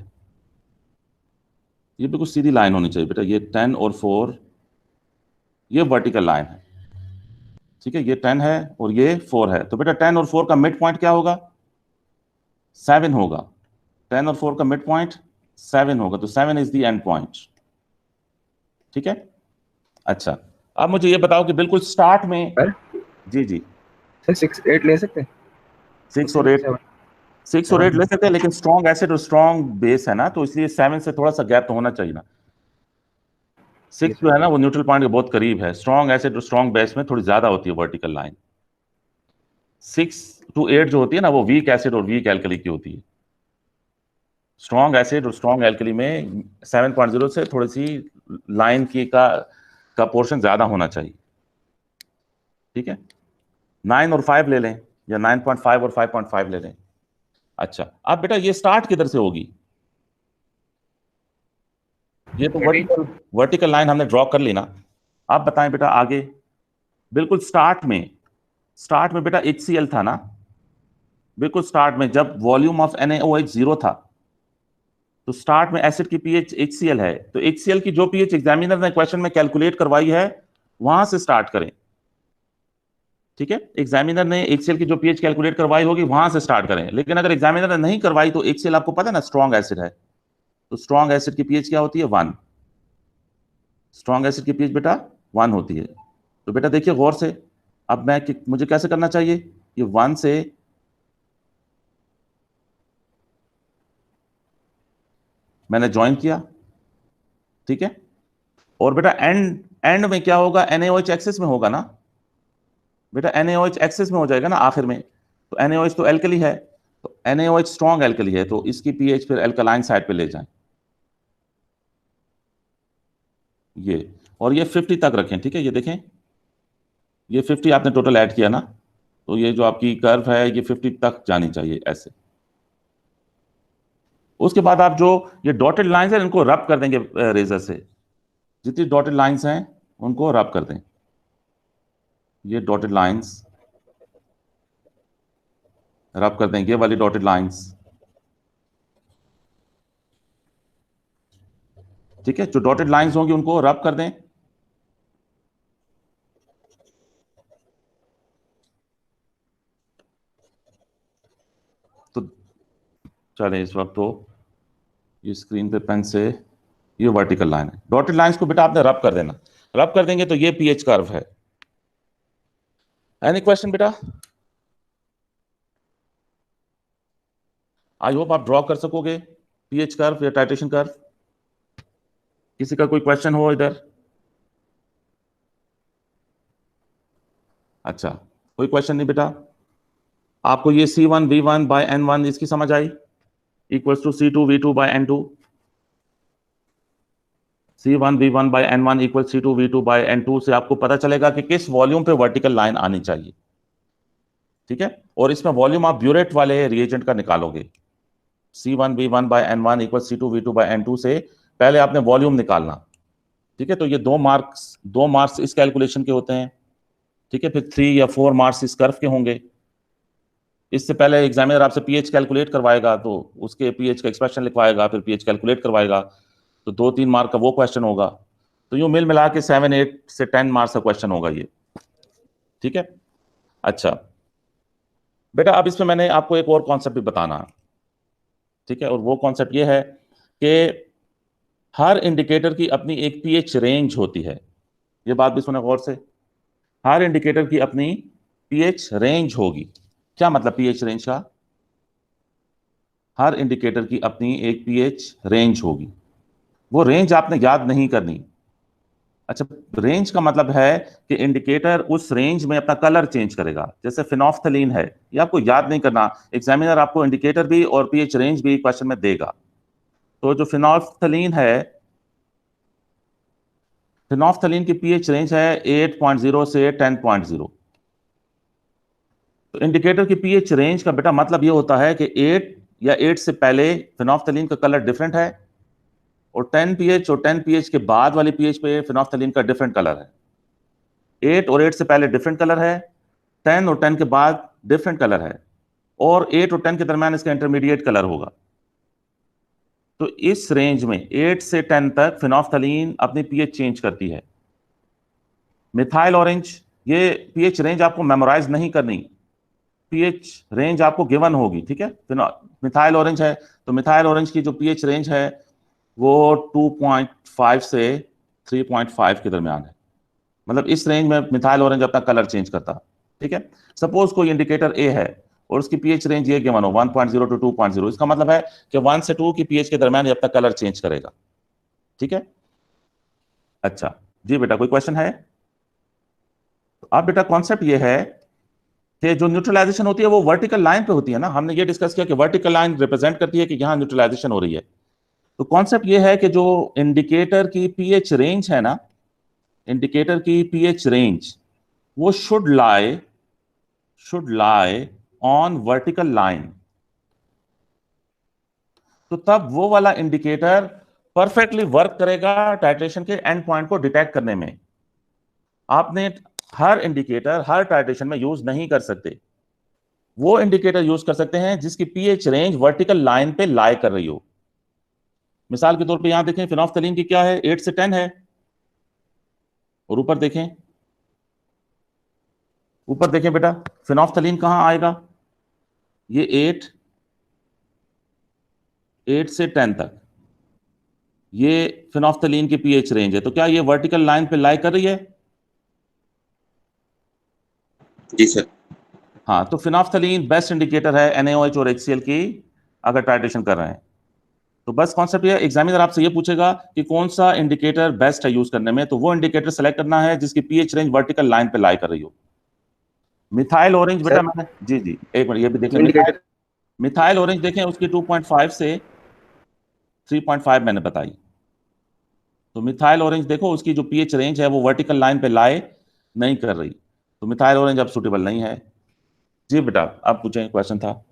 ये बिल्कुल सीधी लाइन होनी चाहिए बेटा। ये 10 और 4 ये वर्टिकल लाइन है, ठीक है, ये 10 है और ये 4 है। तो बेटा 10 और 4 का मिड पॉइंट क्या होगा? 7 होगा। 10 और 4 का मिड पॉइंट 7 होगा, तो 7 इज द एंड पॉइंट, ठीक है। अच्छा, अब मुझे ये बताओ कि बिल्कुल स्टार्ट में, पर जी जी, सर 6 8 ले सकते हैं? 6 और 8, 6 और 8 ले सकते हैं, लेकिन स्ट्रॉन्ग एसिड और स्ट्रॉन्ग बेस है ना, तो इसलिए 7 से थोड़ा सा गैप तो होना चाहिए ना। 6 जो है ना वो न्यूट्रल पॉइंट के बहुत करीब है। स्ट्रॉन्ग एसिड और स्ट्रॉन्ग बेस में थोड़ी ज्यादा होती है वर्टिकल लाइन। 6 to 8 जो होती है ना वो वीक एसिड और वीक एल्कली की होती है। स्ट्रॉन्ग एसिड और स्ट्रॉन्ग एल्कली में 7.0 से थोड़ी सी लाइन की का पोर्शन ज्यादा होना चाहिए, ठीक है। 9 और 5 ले लें या 9.5 और 5.5 ले लें। अच्छा, अब बेटा ये स्टार्ट किधर से होगी? ये तो वर्टिकल लाइन हमने ड्रॉ कर ली ना। अब बताएं बेटा आगे। बिल्कुल स्टार्ट में बेटा HCl था ना, बिल्कुल स्टार्ट में जब वॉल्यूम ऑफ NaOH 0 था, तो स्टार्ट में एसिड की पीएच HCl है, तो HCl की जो पीएच एग्जामिनर ने क्वेश्चन में कैलकुलेट करवाई है वहां से स्टार्ट करें, ठीक है। एग्जामिनर ने HCl की जो पीएच कैलकुलेट करवाई होगी वहां से स्टार्ट करें। लेकिन अगर एग्जामिनर ने नहीं करवाई तो HCl आपको पता है ना स्ट्रॉन्ग एसिड है, तो स्ट्रॉन्ग एसिड की पीएच क्या होती है? 1। स्ट्रॉन्ग एसिड की पीएच बेटा 1 होती है। तो बेटा देखिए गौर से, अब मुझे कैसे करना चाहिए? ये 1 से मैंने ज्वाइन किया, ठीक है। और बेटा एंड में क्या होगा? NaOH एक्सेस में होगा ना बेटा, NaOH एक्सेस में हो जाएगा ना आखिर में। तो NaOH तो एल्कली है, तो NaOH स्ट्रॉन्ग एल्कली है, तो इसकी पीएच फिर एल्कलाइन साइड पे ले जाएं ये, और ये 50 तक रखें, ठीक है। ये देखें, ये 50 आपने टोटल ऐड किया ना, तो ये जो आपकी कर्व है ये 50 तक जानी चाहिए ऐसे। उसके बाद आप जो ये डॉटेड लाइंस हैं इनको रब कर देंगे रेजर से। जितनी डॉटेड लाइंस हैं उनको रब कर दें। ये डॉटेड लाइंस रब कर देंगे, ये वाली डॉटेड लाइंस, ठीक है। जो डॉटेड लाइंस होंगी उनको रब कर दें। तो चलें इस वक्त तो ये स्क्रीन पे पेन से ये वर्टिकल लाइन है, डॉटेड लाइंस को बेटा आपने रब कर देना। रब कर देंगे तो ये पीएच कर्व है। एनी क्वेश्चन बेटा? आई होप आप ड्रॉ कर सकोगे पीएच कर्व या टाइट्रेशन कर्व। किसी का कोई क्वेश्चन हो इधर? अच्छा, कोई क्वेश्चन नहीं बेटा। आपको ये C1V1 बाय N1 इसकी समझ आई, equals to C2V2 by N2। C1V1 by N1 equal C2V2 by N2 से आपको पता चलेगा कि किस वॉल्यूम पे वर्टिकल लाइन आनी चाहिए, ठीक है। और इसमें वॉल्यूम आप ब्यूरेट वाले रिएजेंट का निकालोगे। C1V1 by N1 equal C2V2 by N2 से पहले आपने वॉल्यूम निकालना, ठीक है। तो ये 2 मार्क्स इस कैलकुलेशन के होते हैं, ठीक है। फिर 3 या 4 मार्क्स इस कर्व के होंगे। इससे पहले एग्जामिनर आपसे पीएच कैलकुलेट करवाएगा, तो उसके पीएच का एक्सप्रेशन लिखवाएगा, फिर पीएच कैलकुलेट करवाएगा, तो 2-3 मार्क का वो क्वेश्चन होगा। तो यूं मिल मिला के 7-8 से 10 मार्क्स का क्वेश्चन होगा ये, ठीक है। अच्छा बेटा, अब इसमें मैंने आपको एक और कॉन्सेप्ट भी बताना है, ठीक है। और वो कॉन्सेप्ट ये है कि हर इंडिकेटर की अपनी एक पीएच रेंज होती है। ये बात भी सुने गौर से, हर इंडिकेटर की अपनी पीएच रेंज होगी। क्या मतलब पीएच रेंज का? हर इंडिकेटर की अपनी एक पीएच रेंज होगी, वो रेंज आपने याद नहीं करनी। अच्छा, रेंज का मतलब है कि इंडिकेटर उस रेंज में अपना कलर चेंज करेगा। जैसे फिनोफ्थलीन है, ये आपको याद नहीं करना, एग्जामिनर आपको इंडिकेटर भी और पीएच रेंज भी क्वेश्चन में देगा। तो जो फिनोफ्थलीन है, फिनोफ्थलीन की पीएच रेंज है 8.0 से 10.0। तो इंडिकेटर की पीएच रेंज का बेटा मतलब ये होता है कि 8 या 8 से पहले फिनोफ्थलीन का कलर डिफरेंट है, और 10 पीएच और 10 पीएच के बाद वाली पीएच पे फिनोफ्थलीन का डिफरेंट कलर है। 8 और 8 से पहले डिफरेंट कलर है, 10 और 10 के बाद डिफरेंट कलर है, और 8 और 10 के दरमियान इसका इंटरमीडिएट कलर होगा। तो इस रेंज में 8 से 10 तक फिनोफ्थलीन अपनी पीएच चेंज करती है। मिथाइल ऑरेंज, ये पीएच रेंज आपको मेमोराइज नहीं करनी, पीएच रेंज आपको गिवन होगी, ठीक है। मिथाइल ऑरेंज है तो मिथाइल ऑरेंज की जो पीएच रेंज है वो 2.5 से 3.5 के दरमियान है। मतलब इस रेंज में मिथाइल ऑरेंज अपना कलर चेंज करता, ठीक है। सपोज कोई इंडिकेटर ए है और उसकी पीएच रेंज ये गिवन हो 1.0 टू 2.0, इसका मतलब है कि 1 से 2 की पीएच के दरमियान ये अपना कलर चेंज करेगा, ठीक है। अच्छा जी बेटा, कोई क्वेश्चन है? अब बेटा कॉन्सेप्ट ये है कि जो न्यूट्रलाइजेशन होती है वो वर्टिकल लाइन पे होती है ना। हमने ये डिस्कस किया कि वर्टिकल लाइन रिप्रेजेंट करती है कि यहां न्यूट्रलाइजेशन हो रही है। तो कॉन्सेप्ट ये है कि जो इंडिकेटर की पीएच रेंज है ना, इंडिकेटर की पीएच रेंज वो should lie on vertical line. तो तब वो वाला इंडिकेटर परफेक्टली वर्क करेगा टाइट्रेशन के एंड पॉइंट को डिटेक्ट करने में। आपने हर इंडिकेटर हर टाइट्रेशन में यूज नहीं कर सकते, वो इंडिकेटर यूज कर सकते हैं जिसकी पीएच रेंज वर्टिकल लाइन पे लाई कर रही हो। मिसाल के तौर पे यहां देखें, फिनोफ्थलीन की क्या है, 8 से 10 है, और ऊपर देखें, ऊपर देखें बेटा, फिनोफ्थलीन कहां आएगा, ये 8 से 10 तक ये फिनोफ्थलीन की पीएच रेंज है। तो क्या ये वर्टिकल लाइन पे लाई कर रही है? जी सर। हाँ, तो फिनोफ्थलीन बेस्ट इंडिकेटर है NaOH और HCl की अगर टाइट्रेशन कर रहे हैं। तो बस कॉन्सेप्ट ये, एग्जामिनर आपसे ये पूछेगा कि कौन सा इंडिकेटर बेस्ट है यूज करने में, तो वो इंडिकेटर सेलेक्ट करना है जिसकी पीएच रेंज वर्टिकल लाइन पे लाई कर रही हो। मिथाइल ऑरेंज बेटा, सर मैंने जी जी एक मिनट ये भी देख लें। इंडिकेटर मिथाइल ऑरेंज देखें, उसकी 2.5 से 3.5 मैंने बताई। तो मिथाइल ऑरेंज देखो, उसकी जो पीएच रेंज है वो वर्टिकल लाइन पे लाई नहीं कर रही, तो मिथाइल ऑरेंज अब सुटेबल नहीं है। जी बेटा, आप पूछें, क्वेश्चन था।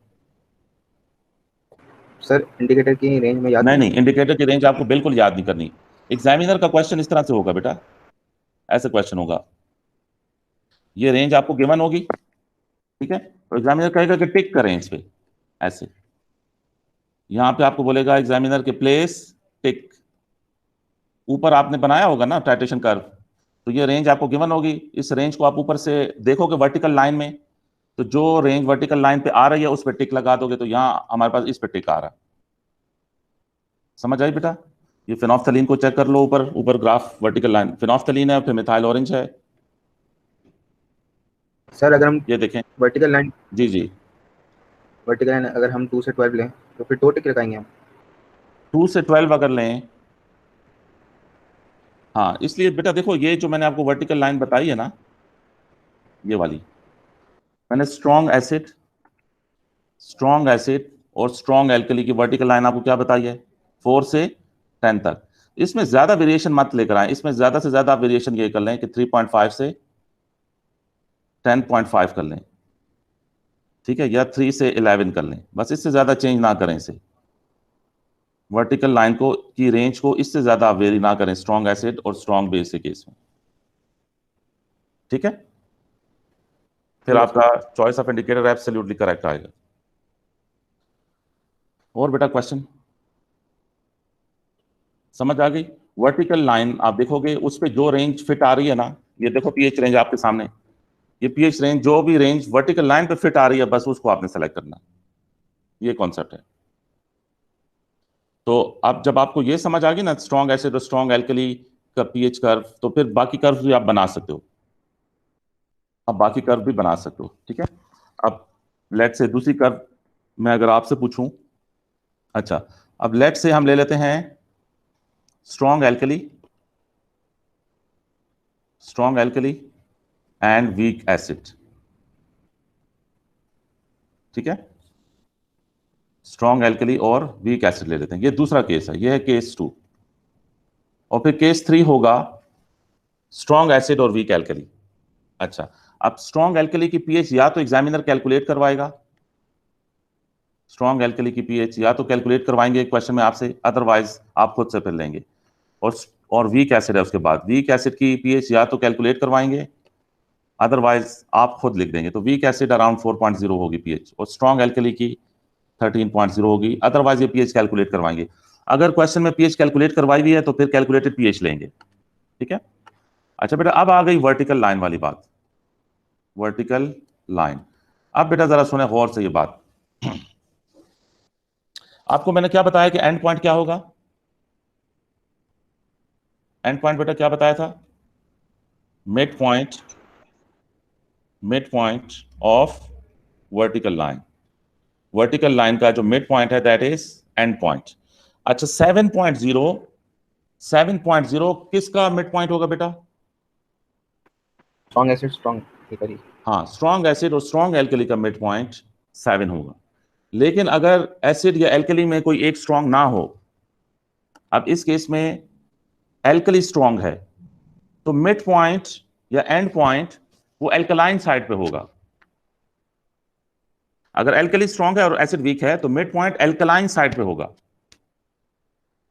सर इंडिकेटर की रेंज में याद नहीं नहीं नहीं, इंडिकेटर की रेंज आपको बिल्कुल याद नहीं करनी। एग्जामिनर का क्वेश्चन इस तरह से होगा बेटा, ऐसे क्वेश्चन होगा, ये रेंज आपको गिवन होगी, ठीक है, तो एग्जामिनर कहेगा कि टिक करें इस पे, ऐसे यहां पे आपको बोलेगा एग्जामिनर के प्लेस टिक। ऊपर आपने बनाया होगा ना टाइट्रेशन कर्व, तो ये रेंज आपको गिवन होगी, इस रेंज को आप ऊपर से देखोगे वर्टिकल लाइन में, तो जो रेंज वर्टिकल लाइन पे आ रही है उस पर टिक लगा दोगे, तो यहाँ हमारे पास इस पे टिक आ रहा है। समझ आई बेटा? ये फिनोफ्थलीन को चेक कर लो, ऊपर ऊपर ग्राफ वर्टिकल लाइन फिनोफ्थलीन है, फिर मिथाइल ऑरेंज है, सर। अगर हम ये देखें। वर्टिकल लाइन जी जी, अगर हम 2 से 12 लें तो फिर 2 टिक लगाएंगे हम। 2 से 12 अगर लें, हाँ, इसलिए बेटा देखो, ये जो मैंने आपको वर्टिकल लाइन बताई है ना, ये वाली, मैंने स्ट्रॉन्ग एसिड और स्ट्रॉन्ग एल्कली की वर्टिकल लाइन आपको क्या बताई है, 4 से 10 तक। इसमें ज्यादा वेरिएशन मत लेकर आए, इसमें ज्यादा से ज्यादा वेरिएशन ये कर लें कि 3.5 से 10.5 कर लें, ठीक है, या 3 से 11 कर लें, बस इससे ज्यादा चेंज ना करें इसे। वर्टिकल लाइन को की रेंज को इससे ज्यादा वेरी ना करें स्ट्रॉन्ग एसिड और स्ट्रॉन्ग बेस के केस में, ठीक है। फिर ठीक है आपका choice of indicator absolutely correct आएगा। और बेटा क्वेश्चन समझ आ गई? वर्टिकल लाइन आप देखोगे उस पे जो रेंज फिट आ रही है ना, ये देखो पीएच रेंज आपके सामने, ये पीएच रेंज, जो भी रेंज वर्टिकल लाइन पे फिट आ रही है बस उसको आपने सेलेक्ट करना, ये कॉन्सेप्ट है। तो अब जब आपको ये समझ आ गई ना स्ट्रॉन्ग एसिड और स्ट्रॉन्ग एल्कली का पीएच कर्व, तो फिर बाकी कर्व भी आप बना सकते हो, आप बाकी कर्व भी बना सकते हो, ठीक है। अब लेट से दूसरी कर्व मैं अगर आपसे पूछूं अच्छा, अब लेट से हम ले लेते हैं strong alkali and weak acid. ठीक है, स्ट्रॉन्ग एल्कली और वीक एसिड ले लेते हैं। ये दूसरा केस है, ये है केस 2। और फिर केस 3 होगा स्ट्रॉन्ग एसिड और वीक एल्कली। अच्छा, अब स्ट्रॉन्ग एल्कली की पीएच या तो एग्जामिनर कैलकुलेट करवाएगा, स्ट्रॉन्ग एल्कली की पीएच या तो कैलकुलेट करवाएंगे क्वेश्चन में आपसे, अदरवाइज आप खुद से फिर लेंगे। और वीक एसिड है, उसके बाद वीक एसिड की पीएच या तो कैलकुलेट करवाएंगे, अदरवाइज आप खुद लिख देंगे। तो वीक एसिड अराउंड 4.0 होगी पीएच, और स्ट्रॉन्ग एल्कली की 13.0 होगी, अदरवाइज ये पीएच कैलकुलेट करवाएंगे। अगर क्वेश्चन में पीएच कैलकुलेट करवाई हुई है तो फिर कैलकुलेटेड पीएच लेंगे। ठीक है। अच्छा बेटा, अब आ गई वर्टिकल लाइन वाली बात। वर्टिकल लाइन, अब बेटा जरा सुने गौर से ये बात। आपको मैंने क्या बताया कि एंड पॉइंट क्या होगा? एंड पॉइंट बेटा क्या बताया था? Mid point of vertical line. Vertical line का जो मिड पॉइंट है दैट इज एंड पॉइंट। अच्छा, 7.0 किसका मिड पॉइंट होगा बेटा? Strong acid strong alkali. हाँ, स्ट्रॉन्ग एसिड और स्ट्रॉन्ग एल्कली का मिड पॉइंट 7 होगा। लेकिन अगर एसिड या एल्कली में कोई एक स्ट्रॉन्ग ना हो, अब इस केस में एल्कली स्ट्रॉन्ग है, तो मिड पॉइंट या एंड पॉइंट वो एल्कलाइन साइड पे होगा। अगर एल्कली स्ट्रॉन्ग है और एसिड वीक है तो मिड पॉइंट एल्कलाइन साइड पे होगा।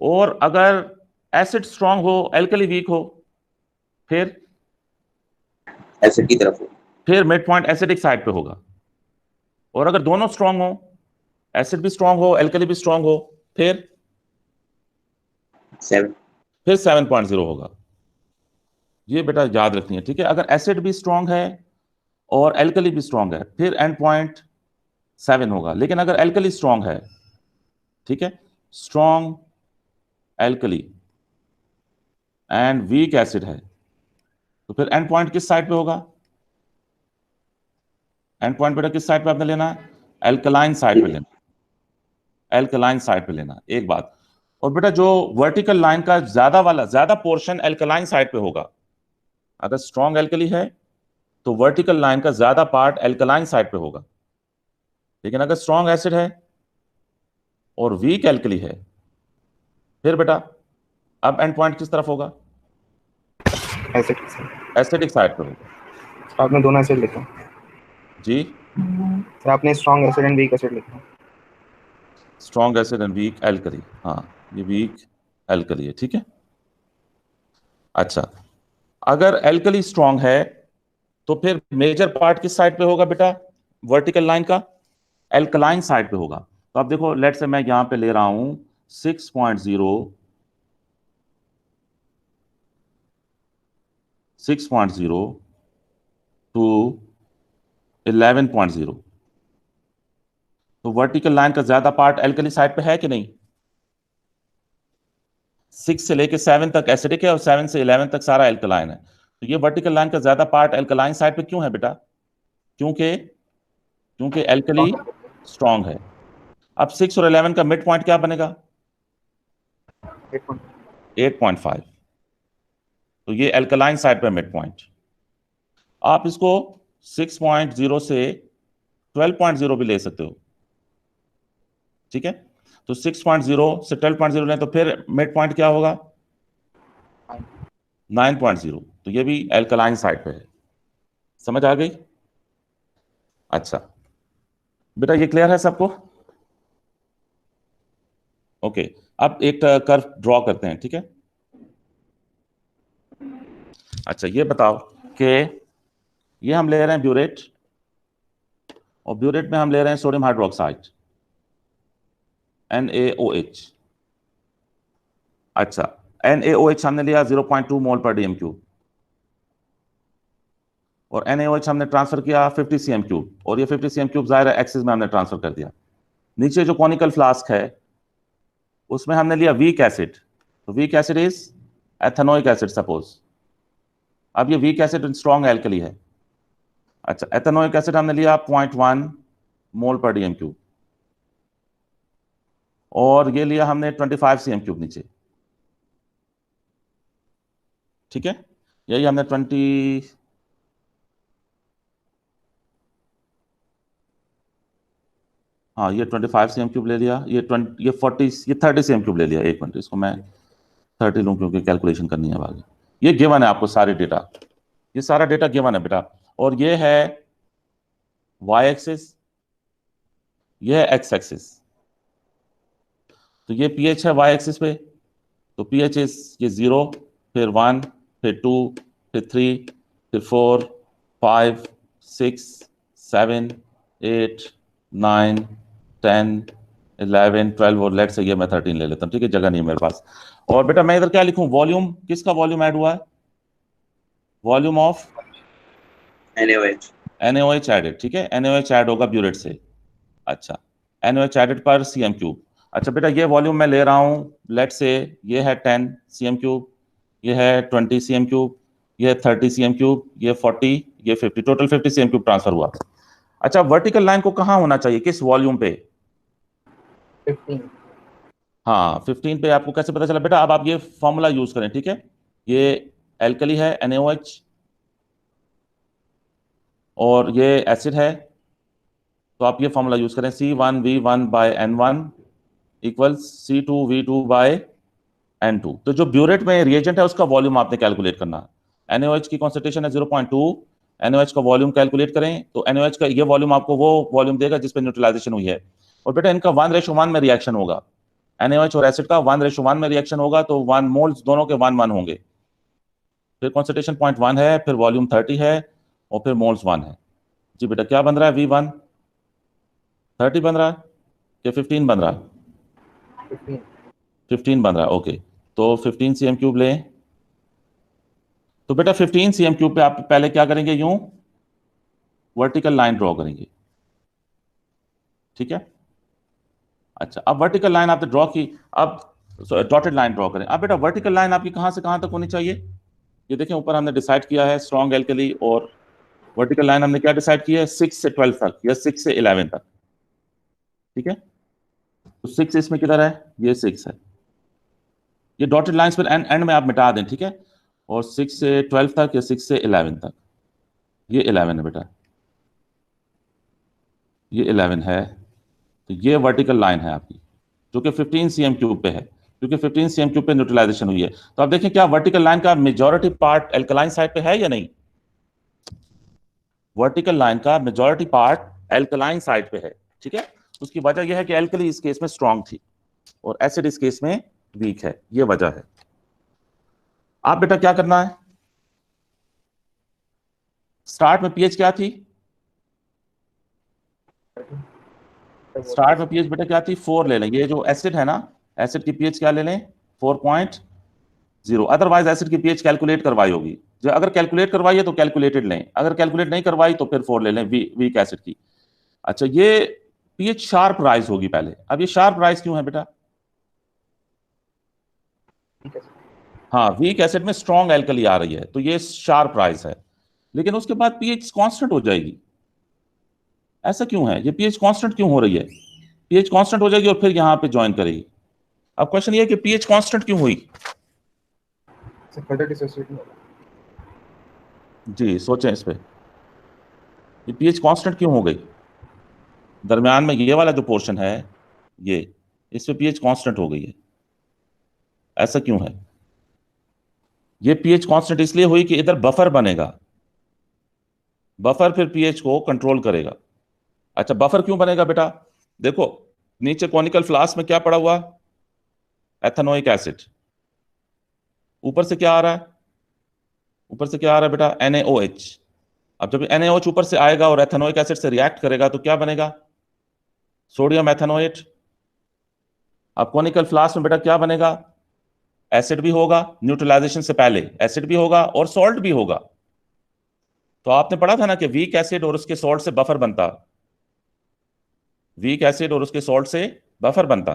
और अगर एसिड स्ट्रॉन्ग हो एल्कली वीक हो, फिर एसिड की तरफ हो। फिर मिड पॉइंट एसिडिक साइड पे होगा। और अगर दोनों स्ट्रॉन्ग हो, एसिड भी स्ट्रॉन्ग हो एल्कली भी स्ट्रॉन्ग हो, फिर 7.0 होगा। ये बेटा याद रखनी है, ठीक है। अगर एसिड भी स्ट्रॉन्ग है और एल्कली भी स्ट्रॉन्ग है फिर एंड पॉइंट 7 होगा। लेकिन अगर एल्कली स्ट्रॉन्ग है, ठीक है, strong alkali and weak acid है, तो फिर एंड पॉइंट किस साइड पे होगा? एंड पॉइंट बेटा किस साइड पे आपने लेना है? एल्कलाइन साइड पे लेना, एल्कलाइन साइड पे लेना, एक बात। और बेटा जो वर्टिकल लाइन का ज्यादा पोर्शन एल्कलाइन साइड पे होगा। अगर स्ट्रॉन्ग एल्कली है तो वर्टिकल लाइन का ज्यादा पार्ट एल्कलाइन साइड पे होगा। लेकिन अगर स्ट्रॉन्ग एसिड है और वीक एल्कली है, फिर बेटा अब एंड पॉइंट किस तरफ होगा? एसिड एसिडिक साइड पे होगा। आपने दोनों एसिड लिखा जी, सर, आपने strong acid and weak acid लिखा। Strong acid and weak alkali, हाँ ये वीक एल्कली है, ठीक है। अच्छा, अगर एल्कली स्ट्रॉन्ग है तो फिर मेजर पार्ट किस साइड पे होगा बेटा? वर्टिकल लाइन का एल्कलाइन साइड पे होगा। तो अब देखो, लेट से मैं यहां पे ले रहा हूं 6.0 टू 11.0। तो वर्टिकल लाइन का ज्यादा पार्ट एल्कली साइड पे है कि नहीं? 6 से लेके 7 तक एसिडिक है और 7 से 11 तक सारा एल्कलाइन है। तो ये वर्टिकल लाइन का ज्यादा पार्ट एल्कलाइन साइड पे क्यों है बेटा? क्योंकि एल्कली स्ट्रॉन्ग है। अब 6 और 11 का मिड पॉइंट क्या बनेगा? 8.5। तो ये एल्कलाइन साइड पे मिड पॉइंट। आप इसको 6.0 से 12.0 भी ले सकते हो, ठीक है। तो 6.0 से 12.0 लें तो फिर मिड पॉइंट क्या होगा? 9.0। तो ये भी एल्कलाइन साइड पे है। समझ आ गई? अच्छा बेटा, ये क्लियर है सबको? ओके, अब एक कर्व ड्रॉ करते हैं, ठीक है। अच्छा, ये बताओ कि ये हम ले रहे हैं ब्यूरेट, और ब्यूरेट में हम ले रहे हैं सोडियम हाइड्रोक्साइड NaOH। अच्छा, NaOH हमने लिया 0.2 मोल पर DM3, और NaOH हमने ट्रांसफर किया 50 cm3, और ये 50 cm3 जाहिर है एक्सिस में हमने ट्रांसफर कर दिया। नीचे जो कॉनिकल फ्लास्क है उसमें हमने लिया वीक एसिड, तो weak acid is ethanoic acid suppose. अब ये वीक एसिड स्ट्रॉन्ग एल्कली है। अच्छा, एथेनोइक एसिड हमने लिया 0.1 मोल पर DM3, और ये लिया हमने 25 cm³ नीचे, ठीक है, यही हमने 20, हाँ ये 25 cm³ ले लिया, ये 30 cm³ ले लिया। एक मिनट, इसको मैं 30 लूँ क्योंकि कैलकुलेशन करनी है आगे। ये गिवन है आपको सारे डेटा, ये सारा डेटा गिवन है बेटा। और ये है y एक्सिस, ये है x एक्सिस। तो ये pH है y एक्सिस पे, तो pH इज ये 0, फिर 1, फिर 2, फिर 3, फिर 4, 5, 6, 7, 8, 9, 10, 11, 12 और लेट से ये मैं 13 ले लेता हूँ, ठीक है, जगह नहीं है मेरे पास। और बेटा मैं इधर क्या लिखूं, वॉल्यूम, किसका वॉल्यूम ऐड हुआ है, volume of NaOH NaOH added, ठीक है, NaOH ऐड होगा ब्यूरेट से। अच्छा, NaOH एडेड पर cm³। अच्छा बेटा ये वॉल्यूम मैं ले रहा हूँ, लेट से ये है 10 cm³, ये है 20 cm³, ये है 30 cm³, ये 40, ये 50, टोटल 50 cm³ ट्रांसफर हुआ। अच्छा वर्टिकल लाइन को कहाँ होना चाहिए, किस वॉल्यूम पे, 15। हाँ 15 पे। आपको कैसे पता चला बेटा, अब आप ये फॉर्मूला यूज करें, ठीक है, ये एल्कली है NaOH और ये एसिड है, तो आप ये फॉर्मूला यूज करें, C1V1/N1 इक्वल्स C2V2/N2। तो जो ब्यूरेट में रिएजेंट है उसका वॉल्यूम आपने कैलकुलेट करना है। NaOH की कॉन्सेंट्रेशन है 0.2, NaOH का वॉल्यूम कैलकुलेट करें तो NaOH का ये वॉल्यूम आपको वो वॉल्यूम देगा जिस पे न्यूट्रलाइजेशन हुई है। और बेटा इनका 1:1 में रिएक्शन होगा, NaOH और एसिड का 1:1 में रिएक्शन होगा, तो 1 मोल्स दोनों के 1 1 होंगे। फिर कॉन्सेंट्रेशन 0.1 है, फिर वॉल्यूम 30 है और फिर मोल्स 1 है। जी बेटा क्या बन रहा है, V1 30 बन रहा है या 15 बन रहा है, 15। 15 बन रहा है, ओके। तो 15 cm³ लें, तो बेटा 15 cm³ पे आप पहले क्या करेंगे, यूं वर्टिकल लाइन ड्रॉ करेंगे, ठीक है। अच्छा अब वर्टिकल लाइन आपने ड्रॉ की, अब डॉटेड लाइन ड्रॉ करें। अब बेटा वर्टिकल लाइन आपकी कहां से कहां तक होनी चाहिए, ये देखें ऊपर हमने डिसाइड किया है स्ट्रॉन्ग एल्कली, और वर्टिकल लाइन हमने क्या डिसाइड किया है, 6 से 12 तक या 6 से 11 तक, ठीक है। तो 6 इसमें किधर है, ये 6 है, ये डॉटेड लाइंस पर एंड में आप मिटा दें, ठीक है। और 6 से 12 तक या 6 से 11 तक, ये 11 है बेटा, ये 11 है। तो ये वर्टिकल लाइन है आपकी जो कि 15 cm³ पे है, क्योंकि 15 cm³ पे न्यूट्रलाइजेशन हुई है। तो आप देखें क्या वर्टिकल लाइन का मेजॉरिटी पार्ट एल्कलाइन साइड पे है या नहीं, वर्टिकल लाइन का मेजॉरिटी पार्ट एल्कलाइन साइड पे है, ठीक है। उसकी वजह यह है कि एल्कली इस केस में स्ट्रांग थी और एसिड इस केस में वीक है, ये वजह है। आप बेटा क्या करना है, स्टार्ट में पीएच क्या थी, स्टार्ट में पीएच बेटा क्या थी, 4 ले लें। ये जो एसिड है ना, एसिड की पीएच क्या ले लें, 4.0। अदरवाइज एसिड की पीएच कैलकुलेट करवाई होगी, जो अगर कैलकुलेट करवाई है तो कैलकुलेटेड लें, अगर कैलकुलेट नहीं करवाई तो फिर 4 ले लें वीक एसिड की। अच्छा ये पीएच शार्प राइज होगी पहले। अब ये शार्प राइज क्यों है बेटा, ठीक है। हाँ वीक एसिड में स्ट्रॉन्ग एल्कली आ रही है तो ये शार्प राइज है, लेकिन उसके बाद पीएच कांस्टेंट हो जाएगी। ऐसा क्यों है, ये पीएच कांस्टेंट क्यों हो रही है, पीएच कांस्टेंट हो जाएगी और फिर यहाँ पे ज्वाइन करेगी। अब क्वेश्चन ये है कि पीएच कांस्टेंट क्यों हुई, से फर्दर डिसोसिएशन होगा। जी सोचें इस पे, ये पीएच कांस्टेंट क्यों हो गई, दरमियान में ये वाला जो पोर्शन है ये, इस पे पीएच कांस्टेंट हो गई है, ऐसा क्यों है। ये पीएच कांस्टेंट इसलिए हुई कि इधर बफर बनेगा, बफर फिर पीएच को कंट्रोल करेगा। अच्छा बफर क्यों बनेगा बेटा, देखो नीचे कॉनिकल फ्लास्क में क्या पड़ा हुआ, एथेनोइक एसिड, ऊपर से क्या आ रहा है, ऊपर से क्या आ रहा है बेटा, NaOH। अब जब NaOH ऊपर से आएगा और एथेनोइक एसिड से रिएक्ट करेगा तो क्या बनेगा, सोडियम एथेनोएट। अब कॉनिकल फ्लास्क में बेटा क्या बनेगा, एसिड भी होगा, न्यूट्रलाइजेशन से पहले एसिड भी होगा और सॉल्ट भी होगा। तो आपने पढ़ा था ना कि वीक एसिड और उसके सॉल्ट से बफर बनता, वीक एसिड और उसके सॉल्ट से बफर बनता।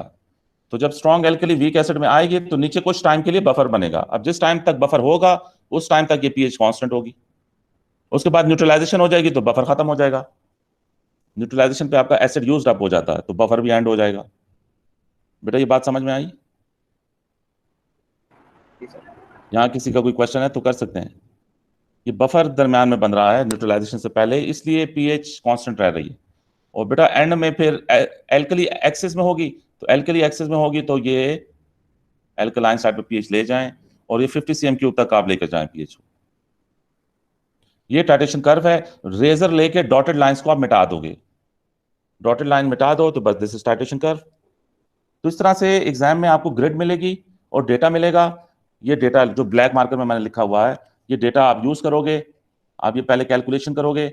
तो जब स्ट्रॉन्ग एल्कली वीक एसिड में आएगी तो नीचे कुछ टाइम के लिए बफर बनेगा। अब जिस टाइम तक बफर होगा उस टाइम तक ये पीएच कांस्टेंट होगी, उसके बाद न्यूट्रलाइजेशन हो जाएगी तो बफर खत्म हो जाएगा, न्यूट्रलाइजेशन पे आपका एसिड यूज्ड अप हो जाता है तो बफर भी एंड हो जाएगा। बेटा ये बात समझ में आई? जी सर। यहाँ किसी का कोई क्वेश्चन है तो कर सकते हैं। ये बफर दरमियान में बन रहा है न्यूट्रलाइजेशन से पहले, इसलिए पीएच कांस्टेंट रह रही है। और बेटा एंड में फिर एल्कली एक्सिस में होगी, तो एल्कली एक्सिस में होगी तो ये एल्कलाइन साइड पे पीएच ले जाएं और ये 50 cm³ तक आप लेकर जाएं पीएच को। ये टाइट्रेशन कर्व है। रेजर लेके डॉटेड लाइंस को आप मिटा दोगे, डॉटेड लाइन मिटा दो तो बस दिस इज टाइट्रेशन कर्व। तो इस तरह से एग्जाम में आपको ग्रिड मिलेगी और डेटा मिलेगा। ये डेटा जो ब्लैक मार्कर में मैंने लिखा हुआ है, ये डेटा आप यूज करोगे। आप ये पहले कैलकुलेशन करोगे,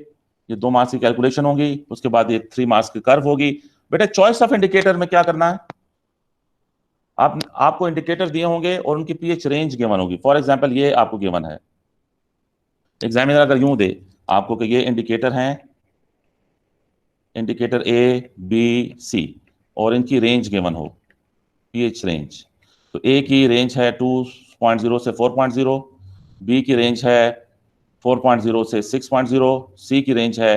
ये 2 मार्क्स की कैलकुलेशन होगी, उसके बाद ये 3 मार्क्स की कर्व होगी। बेटा चॉइस ऑफ इंडिकेटर में क्या करना है, आपको इंडिकेटर दिए होंगे और उनकी पीएच रेंज गिवन होगी। फॉर एग्जांपल ये आपको गिवन है, एग्जामिनर अगर यूं दे आपको कि ये इंडिकेटर हैं, इंडिकेटर ए बी सी, और इनकी रेंज गिवन हो, पीएच रेंज, तो ए की रेंज है 2.0 से 4.0, बी की रेंज है 4.0 से 6.0, सी की रेंज है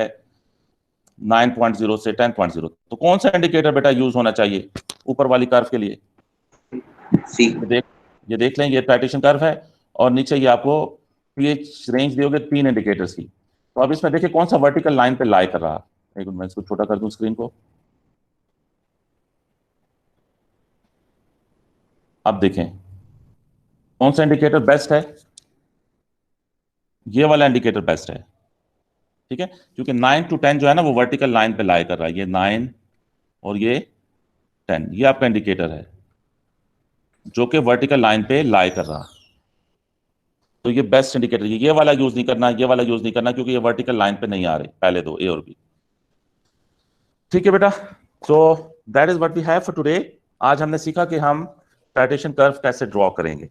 9.0 से 10.0। तो कौन सा इंडिकेटर बेटा यूज होना चाहिए ऊपर वाली कर्व के लिए? सी। ये देख लें, ये टाइट्रेशन कर्व है और नीचे ये आपको पीएच रेंज दियोगे 3 इंडिकेटर्स की। तो अब इसमें देखिए कौन सा वर्टिकल लाइन पे लाई कर रहा है। एक मिनट, मैं इसको छोटा कर दूं स्क्रीन को। अब देखें कौन सा इंडिकेटर बेस्ट है। ये वाला इंडिकेटर बेस्ट है, ठीक है, क्योंकि 9 to 10 जो है ना वो वर्टिकल लाइन पे लाई कर रहा है। ये 9 और ये 10, ये आपका इंडिकेटर है जो कि वर्टिकल लाइन पे लाई कर रहा है। तो ये बेस्ट इंडिकेटर, ये वाला यूज नहीं करना, ये वाला यूज नहीं करना, क्योंकि ये वर्टिकल लाइन पे नहीं आ रहे पहले दो, ए और बी। ठीक है बेटा, so that is what we have for today. आज हमने सीखा कि हम टाइट्रेशन कर्व कैसे ड्रॉ करेंगे।